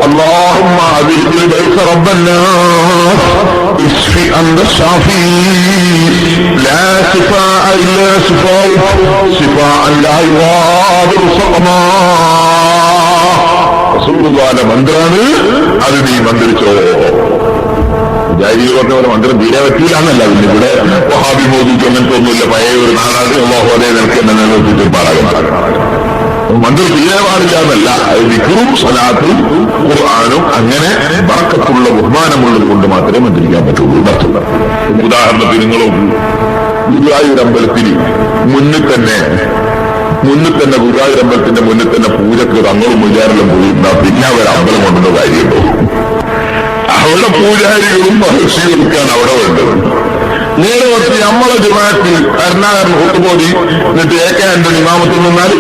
اللهم أذل بيت ربنا اشف أنت الشافي لا شفاء إلا شفاءك شفاء لا يغادر سقما. റസൂലുള്ളാഹിന്റെ മന്ത്രാണ്, അത് നീ മന്ത്രിച്ചോ. ജാഹിലികൾ പറഞ്ഞ മന്ത്രം തീരെ പറ്റൂലെന്നല്ല. പിന്നെ ഇവിടെ വഹാബി മോദിക്ക് അങ്ങനത്തെ ഒന്നുമില്ല. പഴയ ഒരു നാടാണ്. അല്ലാഹു അതേ നിനക്ക് എന്നെ നിലനിർത്തിയിട്ട് പാടാകും. മന്ത്രം തീരെ പാടില്ല എന്നല്ല. ദിക്റും സ്വലാത്തും ഖുർആനും അങ്ങനെ ബർക്കത്തുള്ള ബഹുമാനമുള്ളത് കൊണ്ട് മാത്രമേ മന്ത്രിക്കാൻ പറ്റുള്ളൂ. ഉദാഹരണത്തിന് നിങ്ങളും ഗുരുവായൂർ അമ്പലത്തിൽ മുന്നിൽ തന്നെ ഗുരുവായൂർ അമ്പലത്തിന്റെ മുന്നിൽ തന്നെ പൂജക്ക് തങ്ങളും മുജാരെല്ലാം പോയിരുന്ന പിന്നെ അവർ അമ്പലം കൊണ്ടുവന്ന കാര്യമുണ്ടോ? അവിടെ പൂജാരികളും മഹർഷികൾക്കാണ് അവിടെ വേണ്ടത്. നേരെ കുറച്ച് നമ്മളെ ജമാഅത്തിൽ കരുണാകരൻ ഹുത്തുബോധി എന്നിട്ട് AK ആന്റണി ഇമാമത്തിൽ നിന്നാൽ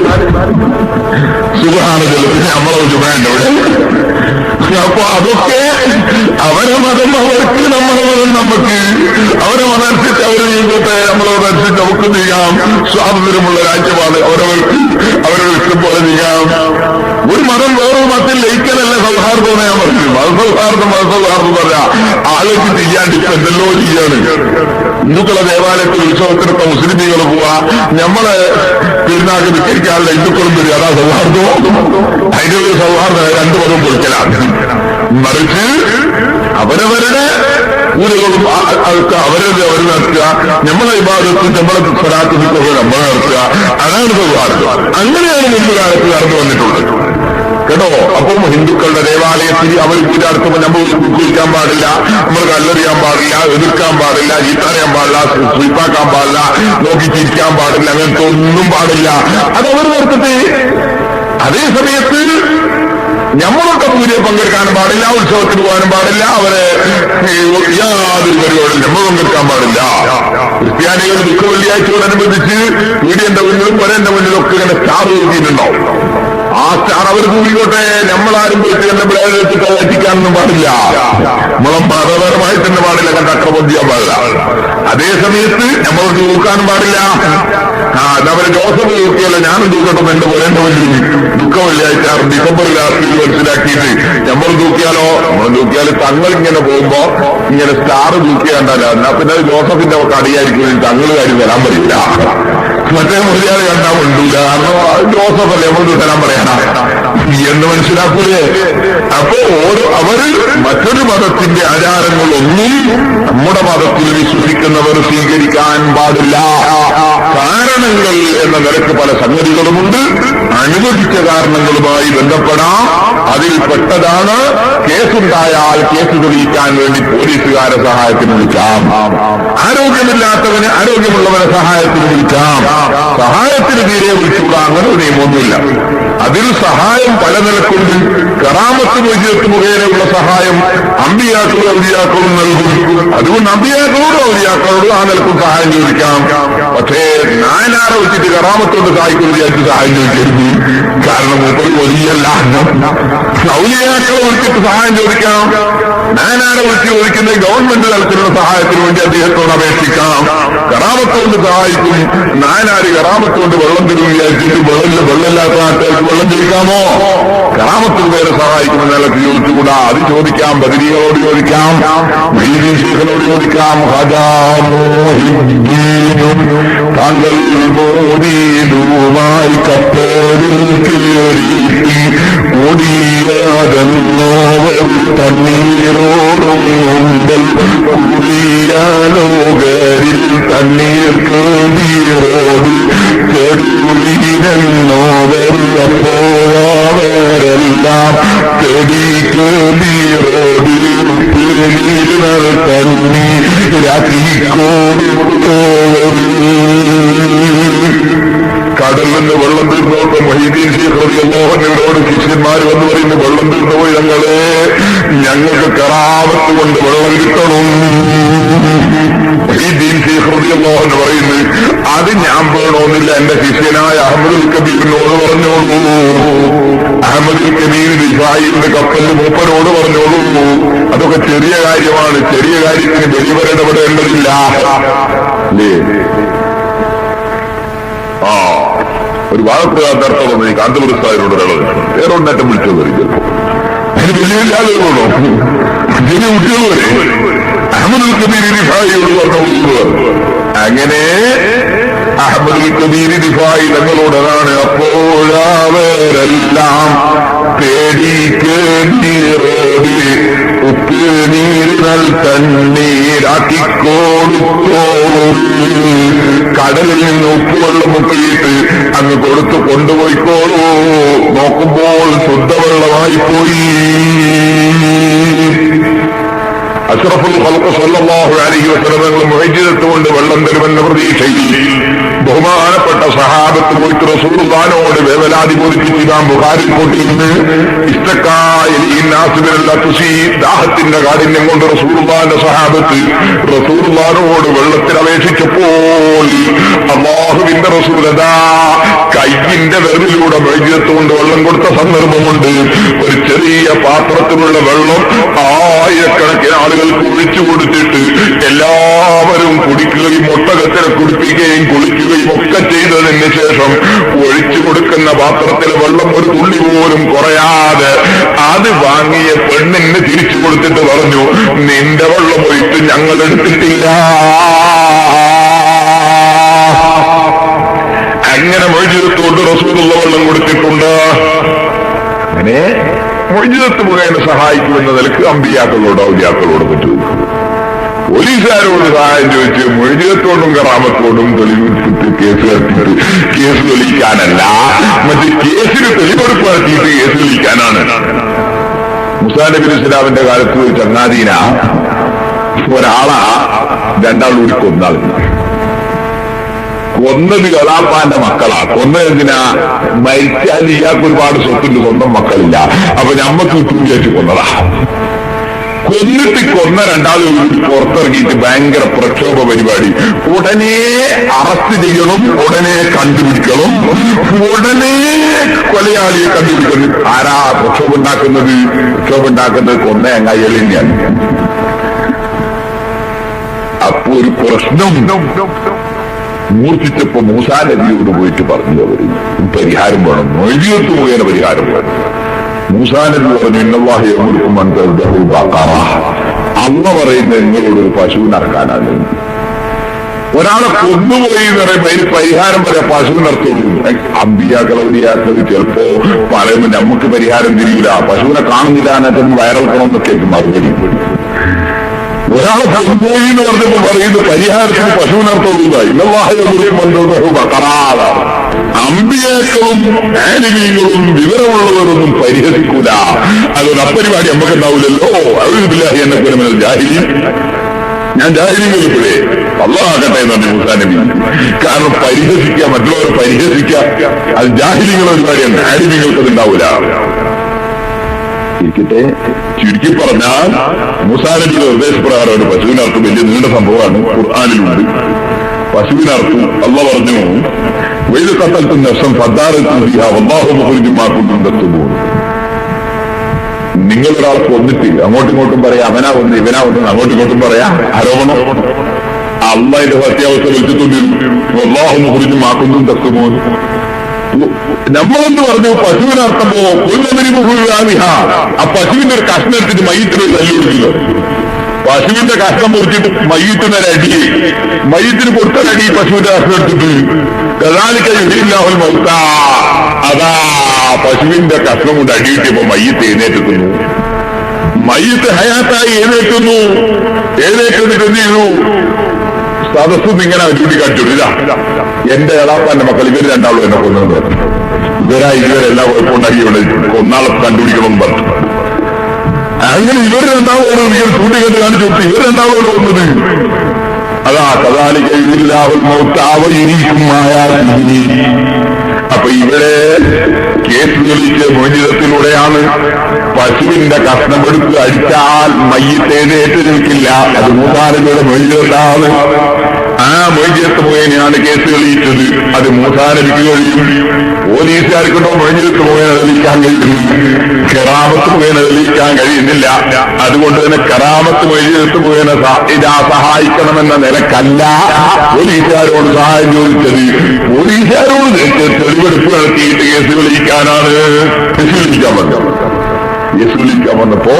സുബ്ഹാനല്ലാഹ് പിന്നെ നമ്മളെ ജുമാഅന്റെ അവിടെ. അപ്പൊ അതൊക്കെ അവരെ മതം അവർക്ക്, നമ്മളെ മതം നമുക്ക്. അവരെ മതമനുസരിച്ച് അവരെ ജീവിതത്തെ നമ്മളോടനുസരിച്ച് നമുക്ക് ചെയ്യാം. സ്വാതന്ത്ര്യമുള്ള രാജ്യമാണ്. അവരവർക്ക് ഇഷ്ടം പോലെ ചെയ്യാം. ഒരു മതം വേറൊരു മതത്തിൽ ലയിക്കലല്ല സൗഹാർദ്ദം. ഞാൻ പറഞ്ഞു മതസൗഹാർദ്ദം പറഞ്ഞ ആലോചിച്ച് ചെയ്യാണ്ട് ഇപ്പൊ എന്തെല്ലോ ചെയ്യാണ്. ഹിന്ദുക്കളെ ദേവാലയത്തിൽ ഉത്സവത്തിനൊക്കെ മുസ്ലിമീങ്ങൾ പോവാ, നമ്മളെ പെരുന്നാൾക്ക് വിസ്കരിക്കാനുള്ള ഹിന്ദുക്കളും വരിക. അതാ സൗഹാർദ്ദമോ? അതിന്റെ ഒരു സൗഹാർദ്ദം രണ്ടു മതം പൊളിക്കലാണ്. മറിച്ച് അവരവരുടെ പൂജകളും അവരുടെ അവർ നടത്തുക, നമ്മളെ വിഭാഗത്തിൽ നമ്മളെ സ്വലാത്തുകളൊക്കെ നമ്മൾ നടത്തുക. അതാണ് സൗഹാർദ്ദം. അങ്ങനെയാണ് മുമ്പ് കാലത്ത് നടന്നു വന്നിട്ടുള്ളത് കേട്ടോ. അപ്പം ഹിന്ദുക്കളുടെ ദേവാലയത്തിൽ അവർ പൂജ നടത്തുമ്പോൾ നമ്മൾ കുറിക്കാൻ പാടില്ല, നമ്മൾ കല്ലെറിയാൻ പാടില്ല, എതിർക്കാൻ പാടില്ല, ചീത്തറിയാൻ പാടില്ല, സ്വീപ്പാക്കാൻ പാടില്ല, നോക്കി ചിരിക്കാൻ പാടില്ല, അങ്ങനത്തെ ഒന്നും പാടില്ല. അതവർ നടത്തിട്ട് അതേ സമയത്ത് നമ്മളൊക്കെ പൂജയിൽ പങ്കെടുക്കാനും പാടില്ല, ഉത്സവത്തിന് പോകാനും പാടില്ല, അവരെ യാതൊരു പരിപാടിയിൽ നമ്മൾ പങ്കെടുക്കാൻ പാടില്ല. ക്രിസ്ത്യാനികൾ ദുഃഖ വെള്ളിയാഴ്ചയോടനുബന്ധിച്ച് വീടിന്റെ മുന്നിലും വരന്റെ മുന്നിലും ഒക്കെ ഇങ്ങനെ സ്റ്റാർ എഴുതിയിട്ടുണ്ടാവും. ആ സ്റ്റാർ അവർ കൂടിക്കോട്ടെ, നമ്മളാരും പോയിട്ട് എന്നെ ബ്ലേഡ് വെച്ചിട്ട് എത്തിക്കാനൊന്നും പാടില്ല. നമ്മളെ മതപരമായി തന്നെ പാടില്ല, കണ്ട അക്രമം ചെയ്യാൻ പാടില്ല. അതേ സമയത്ത് നമ്മൾ തൂക്കാനും പാടില്ല. അതവരെ ജോസഫ് തൂക്കിയല്ല ഞാനും തൂക്കട്ടെ എന്റെ പോരേണ്ട വലിയ ദുഃഖമില്ലായിട്ട് ഡിസംബർ ലാസ്റ്റിൽ മനസ്സിലാക്കിയിട്ട് നമ്മൾ തൂക്കിയാലോ, നമ്മൾ തൂക്കിയാൽ തങ്ങൾ ഇങ്ങനെ പോകുമ്പോ ഇങ്ങനെ സ്റ്റാർ തൂക്കിയാണ്ടല്ലോ, എന്നാ പിന്നെ ജോസഫിന്റെ കടിയായിരിക്കും തങ്ങൾ കാര്യം വരാൻ പറ്റില്ല. മറ്റേ മുറിയാൾ കണ്ടാൽ ഉണ്ടില്ല, കാരണം ജോസഫല്ലേ നമ്മൾ തരാൻ പറയാനാ എന്ന് മനസ്സിലാക്കൂലേ. അപ്പോ അവര് മറ്റൊരു മതത്തിന്റെ ആചാരങ്ങളൊന്നും നമ്മുടെ മതത്തിൽ വിശ്വസിക്കുന്നവർ സ്വീകരിക്കാൻ പാടില്ല. കാരണങ്ങൾ എന്ന നിലക്ക് പല സംഗതികളുമുണ്ട്. അനുവദിച്ച കാരണങ്ങളുമായി ബന്ധപ്പെടാം. അതിൽ പെട്ടതാണ് കേസുണ്ടായാൽ കേസ് തെളിയിക്കാൻ വേണ്ടി പോലീസുകാരെ സഹായത്തിന് വിളിക്കാം. ആരോഗ്യമില്ലാത്തവന് ആരോഗ്യമുള്ളവരെ സഹായത്തിന് വിളിക്കാം. സഹായത്തിന് തീരെ വിളിച്ചുകൂടാ, അങ്ങനെ ഒരു നിയമമൊന്നുമില്ല. അതിൽ സഹായം പല നിലക്കുണ്ട്. കറാമത്ത് വൈദ്യത്ത് മുഖേനയുള്ള സഹായം അമ്പിയാക്കളും ഔലിയാക്കളും നൽകും. അതുകൊണ്ട് അമ്പിയാക്കളോടും ഔലിയാക്കളോടും ആ നിലക്കും സഹായം ചോദിക്കാം. പക്ഷേ നായനാരെ വെച്ചിട്ട് കറാമത്തോട് സഹായിക്കും വിചാരിച്ച് സഹായം ചോദിക്കരുത്. കാരണം മൂപ്പർ വലിയല്ല. ഔലിയാക്കളെ വിളിച്ചിട്ട് സഹായം ചോദിക്കാം. നായനാരെ വിളിച്ച് ചോദിക്കുന്ന ഗവൺമെന്റ് തലത്തിലുള്ള സഹായത്തിന് വേണ്ടി അദ്ദേഹത്തോട് അപേക്ഷിക്കാം. കറാമത്തോണ്ട് സഹായിക്കും. നായനാര് കറാമത്തോണ്ട് വെള്ളം തരും വിചാരിച്ചിട്ട് വെള്ളമില്ലാത്ത നാട്ടുകാർക്ക് വെള്ളം ചോദിക്കാമോ? കറാമത്തിന് പേരെ സഹായിക്കുന്ന നിലക്ക് ചോദിച്ചുകൂടാ. അത് ചോദിക്കാം. ബദരികളോട് ചോദിക്കാം, ശേഖനോട് ചോദിക്കാം. താങ്കൾ മോദീലുമായി കപ്പലിൽ കയറി ഓടിയാതെന്നോവർ തണ്ണീരോടും കൂടിയാലോകരിൽ തണ്ണീർ കേറോട് ചെടുന്നോവർ അപ്പോവരെല്ലാം ചെടി കേറോട് കടലിൽ നിന്ന് വെള്ളം തീർന്നോട്ട് മൊഹീദ്ദീൻ ശൈഖ് റളിയല്ലാഹു അൻഹുവിനോട് ശിഷ്യന്മാർ വന്ന് പറയുന്നു, വെള്ളം തീർന്നുപോയി ഞങ്ങളെ, ഞങ്ങൾക്ക് കറാമത്ത് കൊണ്ട് വെള്ളം കിട്ടണം. മൊഹീദ്ദീൻ ശൈഖ് റളിയല്ലാഹു അൻഹു പറയുന്നു, അത് ഞാൻ വേണമെന്നില്ല, എന്റെ ശിഷ്യനായ അഹ്മദുൽ കബീറിനോട് പറഞ്ഞോളൂ. അഹ്മദുൽ കബീർ റിഫായിന്റെ കപ്പലിന് മൂപ്പനോട് പറഞ്ഞോളൂ. അതൊക്കെ ചെറിയ കാര്യമാണ്. ചെറിയ കാര്യത്തിന് വലിയവർ ഇടപെടേണ്ടതില്ല. ഒരു വാഴപ്രകാരർത്ഥം വന്ന് ഈ കാന്തപുരസ്ഥാനോട് വേറെ ഒന്നേറ്റം വിളിച്ചത് വരും. ചിലപ്പോ അതിന് വലിയ ആളുകളോ ചെറിയ കുട്ടികൾ വരെ അഹമ്മദുൽ കബീർ റിഫായിയോട് പറഞ്ഞു. അങ്ങനെ അഹമ്മദുൽ കബീർ റിഫായി തങ്ങളോടതാണ് അപ്പോഴവരെല്ലാം പേടിക്കേണ്ടിറോടി ഉപ്പ് നീരിനൽ തണ്ണീരാക്കിക്കോടുത്തോളും. കടലിൽ നിന്ന് ഉപ്പുവെള്ളം മുക്കിയിട്ട് അങ്ങ് കൊടുത്തു കൊണ്ടുപോയിക്കോളൂ. നോക്കുമ്പോൾ ശുദ്ധവെള്ളമായി പോയി. അഷ്റഫുൽ ഖൽഖ് സ്വല്ലല്ലാഹു അലൈഹി വസല്ലം മുഅ്ജിസത്ത് കൊണ്ട് വെള്ളം തരുമെന്ന പ്രതീക്ഷയിൽ ബഹുമാനപ്പെട്ട സഹാബത്ത് പോയിട്ട് റസൂലുള്ളാഹിനോട് വേവലാതി ബോധിപ്പിച്ച് ഇമാം ബുഖാരി കൊണ്ടിരുന്ന് ദാഹത്തിന്റെ കാഠിന്യം കൊണ്ട് റസൂലുള്ളാഹിന്റെ സഹാബത്ത് റസൂലുള്ളാഹിനോട് വെള്ളത്തിൽ അപേക്ഷിച്ചപ്പോൾ അല്ലാഹുവിന്റെ റസൂലതാ കയ്യിന്റെ വിരലിലൂടെ മുഅ്ജിസത്ത് കൊണ്ട് വെള്ളം കൊടുത്ത സന്ദർഭമുണ്ട്. ഒരു ചെറിയ പാത്രത്തിലുള്ള വെള്ളം ആയിരക്കണക്കിന് ആളുകൾക്ക് ഒഴിച്ചു കൊടുത്തിട്ട് എല്ലാവരും കുടിക്കുകയും ഒട്ടകത്തിനെ കുടിപ്പിക്കുകയും കുളിക്കുകയും ഒക്കെ ചെയ്തതിന് ശേഷം ഒഴിച്ചു കൊടുക്കുന്ന പാത്രത്തിലെ വെള്ളം ഒരു തുള്ളി പോലും കുറയാതെ അത് വാങ്ങിയ പെണ്ണിന് തിരിച്ചു കൊടുത്തിട്ട് പറഞ്ഞു, നിന്റെ വെള്ളം ഒഴിച്ച് ഞങ്ങൾ എടുത്തിട്ടില്ല. അങ്ങനെ മുഅ്ജിസത്തോട് റസൂലുള്ള വെള്ളം കൊടുത്തിട്ടുണ്ട്. അങ്ങനെ മുഅ്ജിസത്ത് മുഖേന സഹായിക്കുമെന്ന നിലക്ക് അമ്പിയാക്കളോട് ഔലിയാക്കളോട് പറ്റും. പോലീസുകാരോട് സഹായം ചോദിച്ച് മുഅ്ജിസത്തോടും കറാമത്തോടും തെളിവിട്ട് കേസ് നടത്തിയിട്ട് കേസ് തെളിയിക്കാനല്ല, മറ്റ് കേസിന് തെളിവെടുപ്പ് നടത്തിയിട്ട് കേസ് തെളിയിക്കാനാണ്. മുസാ നബി ഇസ്ലാമിന്റെ കാലത്ത് ഒരു ചങ്ങാതീന ഒരാളാ രണ്ടാളൂടി കൊന്നാൾ. കൊന്നത് കലാപ്പാന്റെ മക്കളാ. കൊന്നതിനാ മരിച്ചാൽ ഇയാൾക്ക് ഒരുപാട് സ്വത്തുണ്ട്, സ്വന്തം മക്കളില്ല, അപ്പൊ ഞമ്മക്ക് വിചാരിച്ച് കൊന്നതാ. കൊന്നിട്ട് കൊന്ന രണ്ടാളും പുറത്തിറങ്ങിയിട്ട് ഭയങ്കര പ്രക്ഷോഭ പരിപാടി. ഉടനെ അറസ്റ്റ് ചെയ്യണം, ഉടനെ കണ്ടുപിടിക്കണം, ഉടനെ കൊലയാളിയെ കണ്ടുപിടിക്കണം. ആരാ പ്രക്ഷോഭം ഉണ്ടാക്കുന്നത്? പ്രക്ഷോഭം ഉണ്ടാക്കുന്നത് കൊന്ന അങ്ങായികൾ തന്നെയാണ്. അപ്പോ ഒരു പ്രശ്നം മൂർച്ഛിച്ചപ്പോ മൂസാ നബിയോട് പോയിട്ട് പറഞ്ഞു, അവര് പരിഹാരം വേണം, മൊയ്തിയത്ത് മുഖേന പരിഹാരം വേണം. മൂസാ നബി പറഞ്ഞു, ഇന്നല്ലാഹി യഅ്മുറുക്കും അൻ തദ്ബഹു ബഖറ, അള്ള പറയുന്നത് നിങ്ങളോടൊരു പശുവിനറക്കാനാണ്. ഒരാളെ കൊന്നുപോയി എന്ന് പറയുമ്പോ അതിന് പരിഹാരം പറയാം, പശുവിനർത്തുള്ളൂ. അമ്പിയാക്കളൗലിയാക്കൾ ചിലപ്പോ പറയുമ്പോ നമുക്ക് പരിഹാരം തിരിയില്ല, പശുവിനെ കാണുന്നില്ല, അതിനകത്ത് വയറിളക്കണമെന്നൊക്കെ മറുപടി. ഒരാളെ കൊന്നുപോയി എന്ന് പറഞ്ഞപ്പോ പറയുന്നത് പരിഹാരത്തിന് പശുവിനർത്തുള്ളൂ. അമ്പിയാക്കളും ആലിമീങ്ങളും വിവരമുള്ളവരൊന്നും പരിഹരിക്കൂല. അതൊരു അപ്പരിപാടി നമുക്ക് ഉണ്ടാവില്ലല്ലോ. അഊദുബില്ലാഹി മിനൽ ജാഹിലീൻ. ഞാൻ ജാഹിലീങ്ങളിപ്പോഴേ അള്ളാഹട്ടെ എന്നാണ് മൂസാ നബി. കാരണം പരിഹസിക്കുക, മറ്റുള്ളവരെ പരിഹസിക്കുക, അത് ജാഹിലീങ്ങളുടെ പരിപാടിയാണ്, ആലിമീങ്ങൾക്ക് അത് ഉണ്ടാവില്ല. ഇരിക്കട്ടെ, ചുരുക്കി പറഞ്ഞാൽ മൂസാ നബിയുടെ നിർദ്ദേശപ്രകാരം ഒരു പശുവിനർത്ഥം വലിയ നീണ്ട സംഭവമാണ്, ഖുർആനിലുണ്ട്. പശുവിനർത്ഥം അള്ള പറഞ്ഞു, വൈദ ഖതൽതും നഫ്സൻ ഫദ്ദാറതും ഫീഹാ വല്ലാഹു മുഖ്രിജും മാ കുൻതും തക്തുബൂൻ. നിങ്ങൾ ഒരാളെ കൊന്നിട്ട് അങ്ങോട്ടും ഇങ്ങോട്ടും പറയാം, അവനാ ഒന്ന് ഇവനാ ഒന്ന് അങ്ങോട്ടും ഇങ്ങോട്ടും പറയാ, ആരോപണം. അള്ളാഹിന്റെ സത്യാവസ്ഥ വിളിച്ചിട്ടുണ്ടിരുന്നു, വല്ലാഹു മുഖ്രിജും മാ കുൻതും തക്തുബൂൻ. നമ്മളെന്ന് പറഞ്ഞു പശുവിനർത്ഥമോ കൊല്ലമരിമുഖാമിഹ, ആ പശുവിന്റെ ഒരു കഷ്ണം എടുത്തിട്ട് മയ്യത്തിന് തല്ലുകൊടുക്കില്ല. പശുവിന്റെ കഷ്ണം മുറിച്ചിട്ട് മയ്യത്തിനൊരടി, മയ്യത്തിന് കൊടുത്തൊരടി പശുവിന്റെ കഷ്ണം എടുത്തിട്ട് കദാലിക്കൽ മൗത്ത. അതാ പശുവിന്റെ കഷ്ണം കൊണ്ട് അടി കിട്ടിയപ്പോ മയ്യത്ത് എഴുന്നേറ്റുന്നു. മയ്യത്ത് ഹയാത്തായി എഴുന്നേറ്റുന്നു. എഴുന്നേറ്റിട്ട് എന്ത് ചെയ്തു? സദസ്സും ഇങ്ങനെ ചൂണ്ടിക്കാണിച്ചിട്ടില്ല, എന്റെ എളാപ്പാന്റെ മക്കൾ ഇവർ രണ്ടാളും എന്നെ കൊന്നത്, ഇവരെല്ലാം കുഴപ്പമുണ്ടാക്കി ഇവിടെ കൊന്നാളെ കണ്ടുപിടിക്കണം പറഞ്ഞു. അങ്ങനെ ഇവർ രണ്ടാളും ഇങ്ങനെ ചൂണ്ടിക്കണ്ട് കാണിച്ചു കൊടുത്ത് ഇവർ രണ്ടാളും കൊന്നത്. അതാ കദാലിക്കൽ മൗത്താവയിരിക്കുമായ. അപ്പൊ ഇവിടെ കേസ് തെളിയിച്ച മോചിതത്തിലൂടെയാണ് പശുവിന്റെ കഷ്ണം എടുത്ത് അടിച്ചാൽ മയ്യത്ത് എഴുന്നേറ്റ് നിൽക്കില്ല. അത് മൂസാ നബിയുടെ മോചിതത്താണ്. ആ മോചിതത്ത് മുഖേനയാണ് കേസ് തെളിയിച്ചത്. അത് മൂസാ നബിക്ക് കഴിയും. പോലീസുകാർക്കുണ്ടോ മോചിതത്ത് മുഖേന തെളിയിക്കാൻ കഴിയും, കറാമത്ത് മുഖേന തെളിയിക്കാൻ കഴിയുന്നില്ല. അതുകൊണ്ട് തന്നെ കറാമത്ത് മോചിതത്ത് മുഖേന ഇതാ സഹായിക്കണമെന്ന നിലക്കല്ല പോലീസുകാരോട് സഹായം ചോദിച്ചത്. പോലീസുകാരോട് തെളിവെടുപ്പ് നടത്തിയിട്ട് കേസ് തെളിയിക്കാനാണ്. കേസ് വിളിക്കാൻ വന്നപ്പോ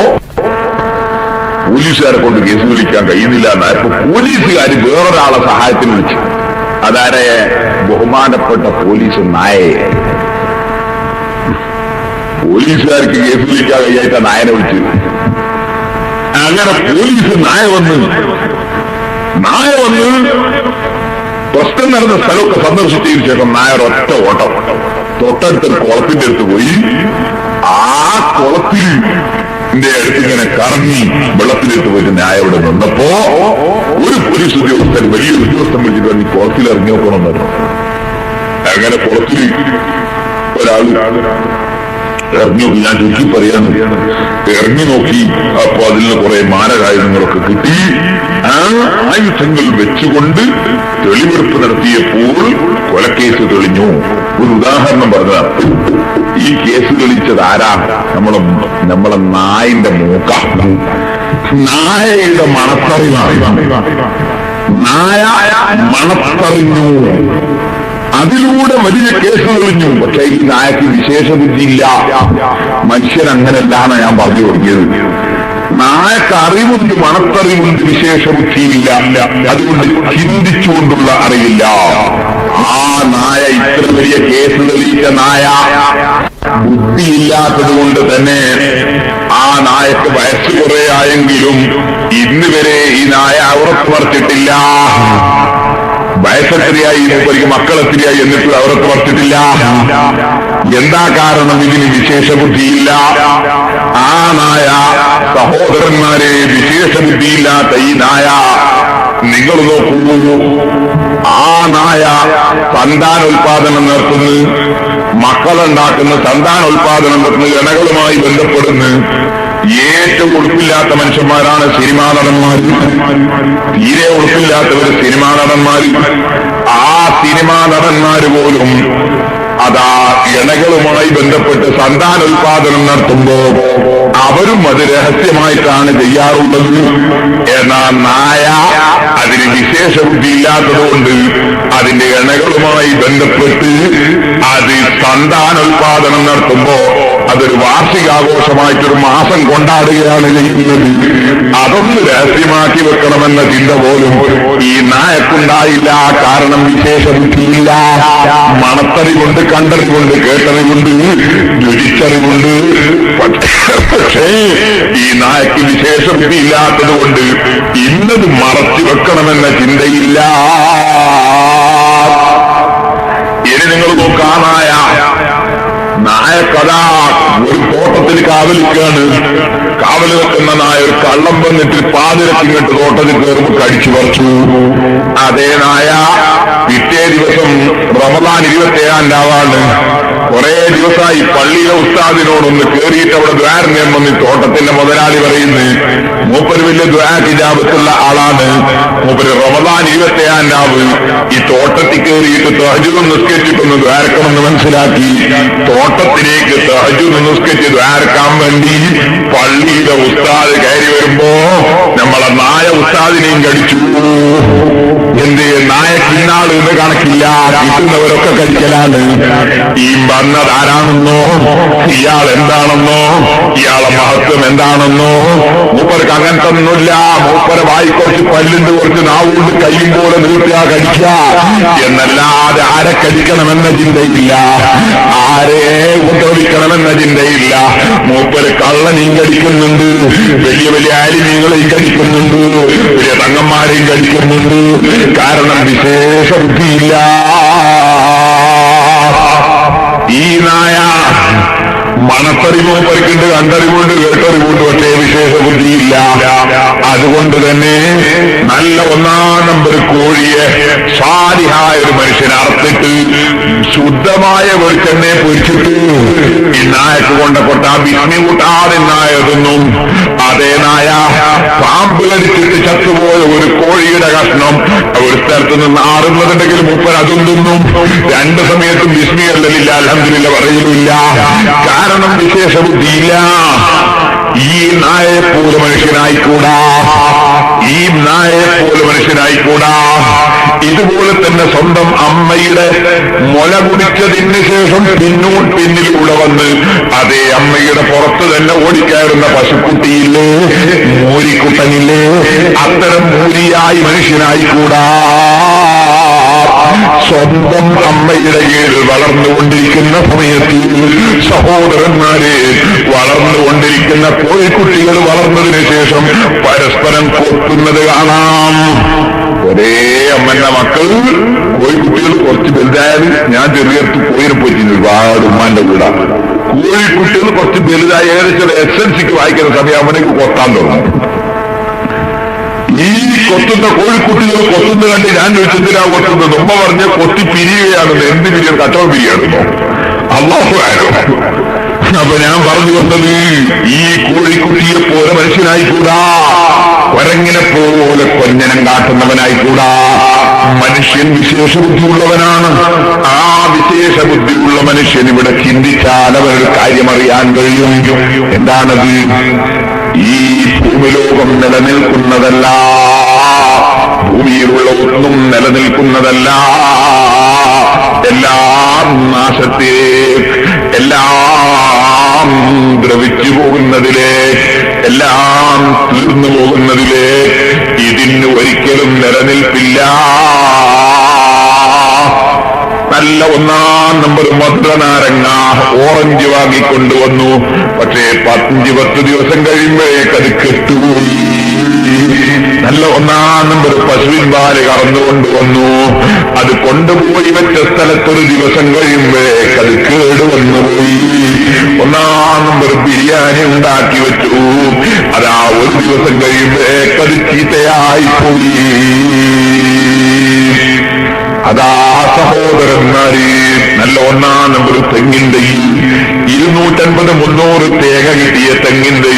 പോലീസുകാരെ കൊണ്ട് കേസ് വിളിക്കാൻ കഴിയുന്നില്ല എന്നായപ്പോ പോലീസുകാർ വേറൊരാളെ സഹായത്തിന് വിളിച്ചു. അതാരെ? ബഹുമാനപ്പെട്ട പോലീസ് നായയെ. പോലീസുകാർക്ക് കേസ് വിളിക്കാൻ കഴിയായിട്ട് നായനെ വിളിച്ചു. അങ്ങനെ പോലീസ് നായ വന്ന് പ്രശ്നം നടന്ന സ്ഥലമൊക്കെ സന്ദർശിച്ചതിന് ശേഷം നായർ ഒറ്റ ഓട്ടം തൊട്ടടുത്തൊരു കുളത്തിന്റെ അടുത്ത് പോയി. ആ കുളത്തിന്റെ അടുത്ത് ഇങ്ങനെ കറങ്ങി വെള്ളത്തിലേക്ക് പോയിട്ട് നായ ഇവിടെ നിന്നപ്പോ ഒരു പോലീസ് ഉദ്യോഗസ്ഥൻ വലിയ ഉദ്യോഗസ്ഥൻ വിളിച്ചിട്ട് പറഞ്ഞ് കുളത്തിൽ ഇറങ്ങി നോക്കണം പറഞ്ഞു. അങ്ങനെ കുളത്തിൽ ഒരാൾ ഇറങ്ങി നോക്കി. ഞാൻ ചുരുക്കി പറയാന്ന്, ഇറങ്ങി നോക്കി. അപ്പൊ അതിൽ നിന്ന് കുറെ മാരകായുധങ്ങളൊക്കെ കിട്ടി. ആ ആയുധങ്ങൾ വെച്ചുകൊണ്ട് തെളിവെടുപ്പ് നടത്തിയപ്പോൾ കൊലക്കേസ് തെളിഞ്ഞു. ഒരു ഉദാഹരണം പറഞ്ഞതാണ്. ഈ കേസ് തെളിയിച്ചത് ആരാ? നമ്മളെ നായിന്റെ മൂക്ക. നായയുടെ മണത്തറിവാണ്. നായ മണത്തറിഞ്ഞു, അതിലൂടെ വലിയ കേസ് തെളിഞ്ഞു. പക്ഷെ ഈ നായക്ക് വിശേഷ ബുദ്ധിയില്ല. മനുഷ്യൻ അങ്ങനെയല്ലാണ് ഞാൻ പറഞ്ഞു തുടങ്ങിയത്. നായക്ക് അറിവുണ്ട്, മണത്തറിവുണ്ട്, വിശേഷ ബുദ്ധിയില്ല. അതുകൊണ്ട് ചിന്തിച്ചുകൊണ്ടുള്ള അറിവില്ല. ആ നായ ഇത്ര വലിയ കേസ് തെളിയിച്ച നായ ബുദ്ധിയില്ലാത്തത് കൊണ്ട് തന്നെ ആ നായക്ക് വയസ്സ് കുറെ ആയെങ്കിലും ഇന്ന് വരെ ഈ നായ ഔറത്ത് പറിച്ചിട്ടില്ല. വയസ്സെത്രയായി, മൂപ്പരിക്ക് മക്കളെത്രയായി, എന്നിട്ട് ഔറത്ത് പറിച്ചിട്ടില്ല. എന്താ കാരണം? ഇതിന് വിശേഷ ബുദ്ധിയില്ല. ആ നായ, സഹോദരന്മാരെ, വിശേഷ ബുദ്ധിയില്ലാത്ത ഈ നായ നിങ്ങൾ നോക്കൂ. ആ നായ സന്താനോൽപാദനം നടത്തുന്നു, മക്കളുണ്ടാക്കുന്ന സന്താനോൽപാദനം നടത്തുന്ന ഗണകളുമായി ബന്ധപ്പെടുന്നു. ഏറ്റവും ഉടുപ്പില്ലാത്ത മനുഷ്യന്മാരാണ് സിനിമാ നടന്മാർ. തീരെ ഉടുപ്പില്ലാത്തവർ സിനിമാ നടന്മാർ. ആ സിനിമാ നടന്മാര് പോലും അതാ ഇണകളുമായി ബന്ധപ്പെട്ട് സന്താനോൽപാദനം നടത്തുമ്പോ അവരും അത് രഹസ്യമായിട്ടാണ് ചെയ്യാറുള്ളത്. എന്നാൽ നായ അതിന് വിശേഷ ബുദ്ധി ഇല്ലാത്തതുകൊണ്ട് അതിന്റെ ഇണകളുമായി ബന്ധപ്പെട്ട് അത് സന്താനോത്പാദനം നടത്തുമ്പോ അതൊരു വാർഷികാഘോഷമായിട്ടൊരു മാസം കൊണ്ടാടുകയാണ് ചെയ്യുന്നത്. അതൊന്ന് രഹസ്യമാക്കി വെക്കണമെന്ന ചിന്ത പോലും ഈ നായക്കുണ്ടായില്ല. കാരണം വിശേഷ ബുദ്ധിയില്ല. മണത്തറിവുണ്ട്, കണ്ടറിവുണ്ട്, കേട്ടറിവുണ്ട്, രുചിച്ചറിവുണ്ട്. പക്ഷേ ഈ നായക്ക് വിശേഷ ബുദ്ധി ഇല്ലാത്തത് കൊണ്ട് ഇന്നത് മറച്ചു വെക്കണമെന്ന ചിന്തയില്ല. ഇനി നിങ്ങൾ നോക്കാനായ നായക്കഥ ഒരു തോട്ടത്തിൽ കാവലിക്കാണ്. കാവല് വെക്കുന്ന നായ ഒരു കള്ളം വന്നിട്ട് പാതിരക്കിങ്ങോട്ട് തോട്ടത്തിൽ കയറുമ്പോൾ കടിച്ചു പറിച്ചു. അതേ നായ പിറ്റേ ദിവസം റമദാൻ 27-ാം രാവാണ്. കുറെ ദിവസമായി പള്ളിയിലെ ഉസ്താദിനോടൊന്ന് കേറിയിട്ട് അവിടെ ദ്വാരണ്യം വന്ന് തോട്ടത്തിന്റെ മുതലാളി പറയുന്നു, മൂപ്പര് വലിയ ദ്വാരത്തിജാപത്തുള്ള ആളാണ്. മൂപ്പര് റമദാൻ 27-ാം രാവ് ഈ തോട്ടത്തിൽ കയറിയിട്ട് തഹജ്ജുദ് നിസ്കരിച്ചിട്ടൊന്ന് ദ്വാരക്കണമെന്ന് മനസ്സിലാക്കി തോട്ടത്തിലേക്ക് തഹജ്ജുദ് നിസ്കരിച്ച് ദ്വാരക്കാൻ വേണ്ടി പള്ളിയിലെ ഉസ്താദ് കയറി വരുമ്പോ നമ്മളെ നായ ഉസ്താദിനെയും കടിച്ചു. എന്ത് നായ കിന്നാള് എന്ന് കണക്കില്ല, കിട്ടുന്നവരൊക്കെ കടിക്കലാണ്. ഈ വന്നത് ആരാണെന്നോ, ഇയാൾ എന്താണെന്നോ, ഇയാളെ മഹത്വം എന്താണെന്നോ മൂപ്പർക്ക് അങ്ങനത്തെ ഒന്നുമില്ല. മൂപ്പരെ വായി കുറച്ച് പല്ലുണ്ട്, കുറച്ച് നാവുകൊണ്ട് കയ്യും പോലെ നീട്ടിയാ കടിക്കുക എന്നല്ലാതെ ആരെ കടിക്കണമെന്ന ചിന്തയില്ല, ആരെ ഉപദ്രവിക്കണമെന്ന ചിന്തയില്ല. മൂപ്പര് കള്ളനെയും കടിക്കുന്നുണ്ട്, വലിയ വലിയ ആലിമീങ്ങളെയും കടിക്കുന്നുണ്ട്, വലിയ തങ്ങന്മാരെയും കടിക്കുന്നുണ്ട്. കാരണം വിശേഷ ബുദ്ധിയില്ല. ഈ നായ മണത്തറിവോ പരിക്കുണ്ട്, കണ്ടറിവുണ്ട്, കേട്ടറിവുണ്ട്, പക്ഷേ വിശേഷ ബുദ്ധിയില്ല. അതുകൊണ്ട് തന്നെ നല്ല 1-ാം നമ്പർ കോഴിയെ സാലിഹായ ഒരു മനുഷ്യനെ അറുത്തിട്ട് ശുദ്ധമായ വെളിച്ചെണ്ണെ പൊരിച്ചിട്ട് ഈ നായക്ക് കൊണ്ടപ്പെട്ട ബിസ്മി കൂട്ടാതെ നായതൊന്നും. അതേ നായ പാമ്പ് കടിച്ചിട്ട് ചത്തുപോയ ഒരു കോഴിയുടെ കഷ്ണം ഒരു സ്ഥലത്ത് നിന്ന് ആറുന്നതുണ്ടെങ്കിൽ മൂപ്പർ അതും തിന്നും. 2 സമയത്തും ബിസ്മി അല്ലലില്ല, അൽഹംദുലില്ലാ പറയലുമില്ല. കാരണം വിശേഷ ബുദ്ധിയില്ല. ഈ നായെപ്പോലെ മനുഷ്യനായിക്കൂടാ, ഈ നായെപ്പോലെ മനുഷ്യനായിക്കൂടാ. ഇതുപോലെ തന്നെ സ്വന്തം അമ്മയുടെ മുല കുടിച്ചതിന് ശേഷം പിന്നിലൂടെ വന്ന് അതേ അമ്മയുടെ പുറത്ത് തന്നെ ഓടിക്കയറുന്ന പശുക്കുട്ടിയില്ലേ, മൂരിക്കുട്ടനില്ലേ, അത്തരം മൂരിയായി മനുഷ്യനായിക്കൂടാ. സ്വന്തം അമ്മയുടെ കീഴിൽ വളർന്നുകൊണ്ടിരിക്കുന്ന സമയത്ത് സഹോദരന്മാരെ, വളർന്നുകൊണ്ടിരിക്കുന്ന കോഴിക്കുട്ടികൾ വളർന്നതിന് ശേഷം പരസ്പരം കൊത്തുന്നത് കാണാം. ഒരേ അമ്മന്റെ മക്കൾ കോഴിക്കുട്ടികൾ കുറച്ച് വലുതായാലും ഞാൻ ചെറിയത്ത് കോയിനെ പോയിട്ടുണ്ട് ഒരുപാട് ഉമ്മാന്റെ കൂടെ. കോഴിക്കുട്ടികൾ കുറച്ച് വലുതായി ഏകദേശം SLCക്ക് വായിക്കുന്ന സമയം അവനേക്ക് കൊത്താൻ തുടങ്ങും. ഈ കൊത്തുന്ന കോഴിക്കുട്ടികൾ കൊത്തുന്ന കണ്ട് ഞാൻ ചോദിച്ചെന്തിനാ കൊത്തുന്നത്? ഉമ്മ പറഞ്ഞ് കൊത്തി പിരിയുകയാണെന്ന്. എന്ത് പിരിയാണ്? കച്ചവടം പിരിയാണെന്നോ? അല്ലാഹു അഅലം. അപ്പൊ ഞാൻ പറഞ്ഞു വന്നത് ഈ കോഴിക്കുട്ടിയെ പോലെ മനുഷ്യനായിക്കൂടാ, കുരങ്ങിനെ പോലെ കൊഞ്ഞനം കാട്ടുന്നവനായിക്കൂടാ. മനുഷ്യൻ വിശേഷ ബുദ്ധിയുള്ളവനാണ്. ആ വിശേഷ ബുദ്ധിയുള്ള മനുഷ്യൻ ഇവിടെ ചിന്തിച്ചാൽ അവരുടെ കാര്യമറിയാൻ കഴിയും. എന്താണത്? ഈ ഭൂമിലോകം നിലനിൽക്കുന്നതല്ല, ഭൂമിയിലുള്ള ഒന്നും നിലനിൽക്കുന്നതല്ല. എല്ലാം നാശത്തെ, എല്ലാം ദ്രവിച്ചു പോകുന്നതിലെ, എല്ലാം തീർന്നു പോകുന്നതിലെ ഇതിന് ഒരിക്കലും നിലനിൽപ്പില്ല. നല്ല 1-ാം നമ്പർ മധുരനാരങ്ങ ഓറഞ്ച് വാങ്ങിക്കൊണ്ടുവന്നു. പക്ഷേ 5-10 ദിവസം കഴിയുമ്പോഴേക്കത് കെട്ടുപോയി. നല്ല 1-ാം നമ്പർ പശുവിൻ പാല് കറന്നുകൊണ്ടുവന്നു. അത് കൊണ്ടുപോയി വെച്ച സ്ഥലത്തൊരു ദിവസം കഴിയുമ്പോഴേക്കത് കേടുവന്നുപോയി. 1-ാം നമ്പർ ബിരിയാണി ഉണ്ടാക്കി വെച്ചു. അതാ ഒരു ദിവസം കഴിയുമ്പോഴേക്കത് ചീത്തയായി പോയി. അതാ സഹോദരന്മാരെ, നല്ല 1-ാം നമ്പർ തെങ്ങിന്റെ 250-300 തേങ്ങ കിട്ടിയ തെങ്ങിന്റെ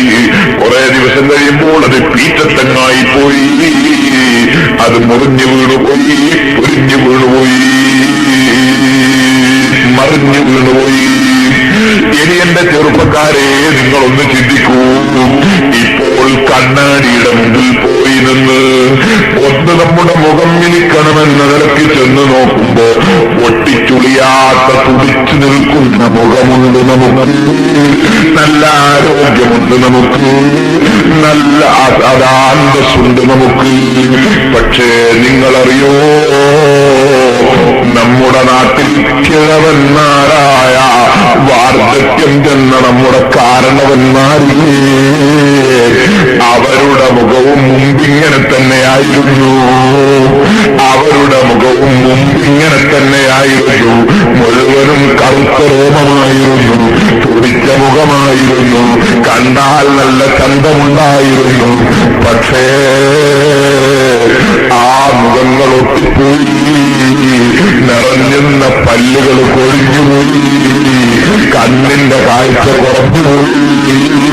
കുറെ ദിവസം കഴിയുമ്പോൾ അത് പീറ്റത്തെങ്ങായി പോയി. അത് മുറിഞ്ഞു വീണുപോയി, പൊരിഞ്ഞു വീണുപോയി, മറിഞ്ഞു വീണുപോയി. ഇനി എന്റെ ചെറുപ്പക്കാരെ, നിങ്ങളൊന്ന് ചിന്തിക്കൂ. ഇപ്പോൾ കണ്ണാടിയുടെ മുമ്പിൽ പോയി നിന്ന് ഒന്ന് നമ്മുടെ മുഖം മിനിക്കണമെന്ന നിലയ്ക്ക് ചെന്ന് നോക്കുമ്പോ ഒട്ടിച്ചുളിയാത്ത തുടിച്ചു നിൽക്കുന്ന മുഖമുണ്ട് നമുക്ക്, നല്ല ആരോഗ്യമുണ്ട് നമുക്ക്, നല്ല അതാന്തസ്സുണ്ട് നമുക്ക്. പക്ഷേ നിങ്ങളറിയോ, നമ്മുടെ നാട്ടിൽ കിഴവന്മാരായ വാർദ്ധക്യം ചെന്ന നമ്മുടെ കാരണവന്മാരില്ലേ, അവരുടെ മുഖവും മുമ്പിങ്ങനെ തന്നെയായിരുന്നു. അവരുടെ മുഖവും മുമ്പിങ്ങനെ തന്നെയായിരുന്നു. മുഴുവനും കറുത്ത രോമമായിരുന്നു, തുടിച്ച മുഖമായിരുന്നു, കണ്ടാൽ നല്ല ചന്തമുണ്ടായിരുന്നു. പക്ഷേ ആ മുഖങ്ങൾ ഒട്ടിപ്പോയി, നിറഞ്ഞുന്ന പല്ലുകൾ കൊഴിഞ്ഞുപോയി, കണ്ണിന്റെ കാഴ്ച കുറഞ്ഞുപോയി.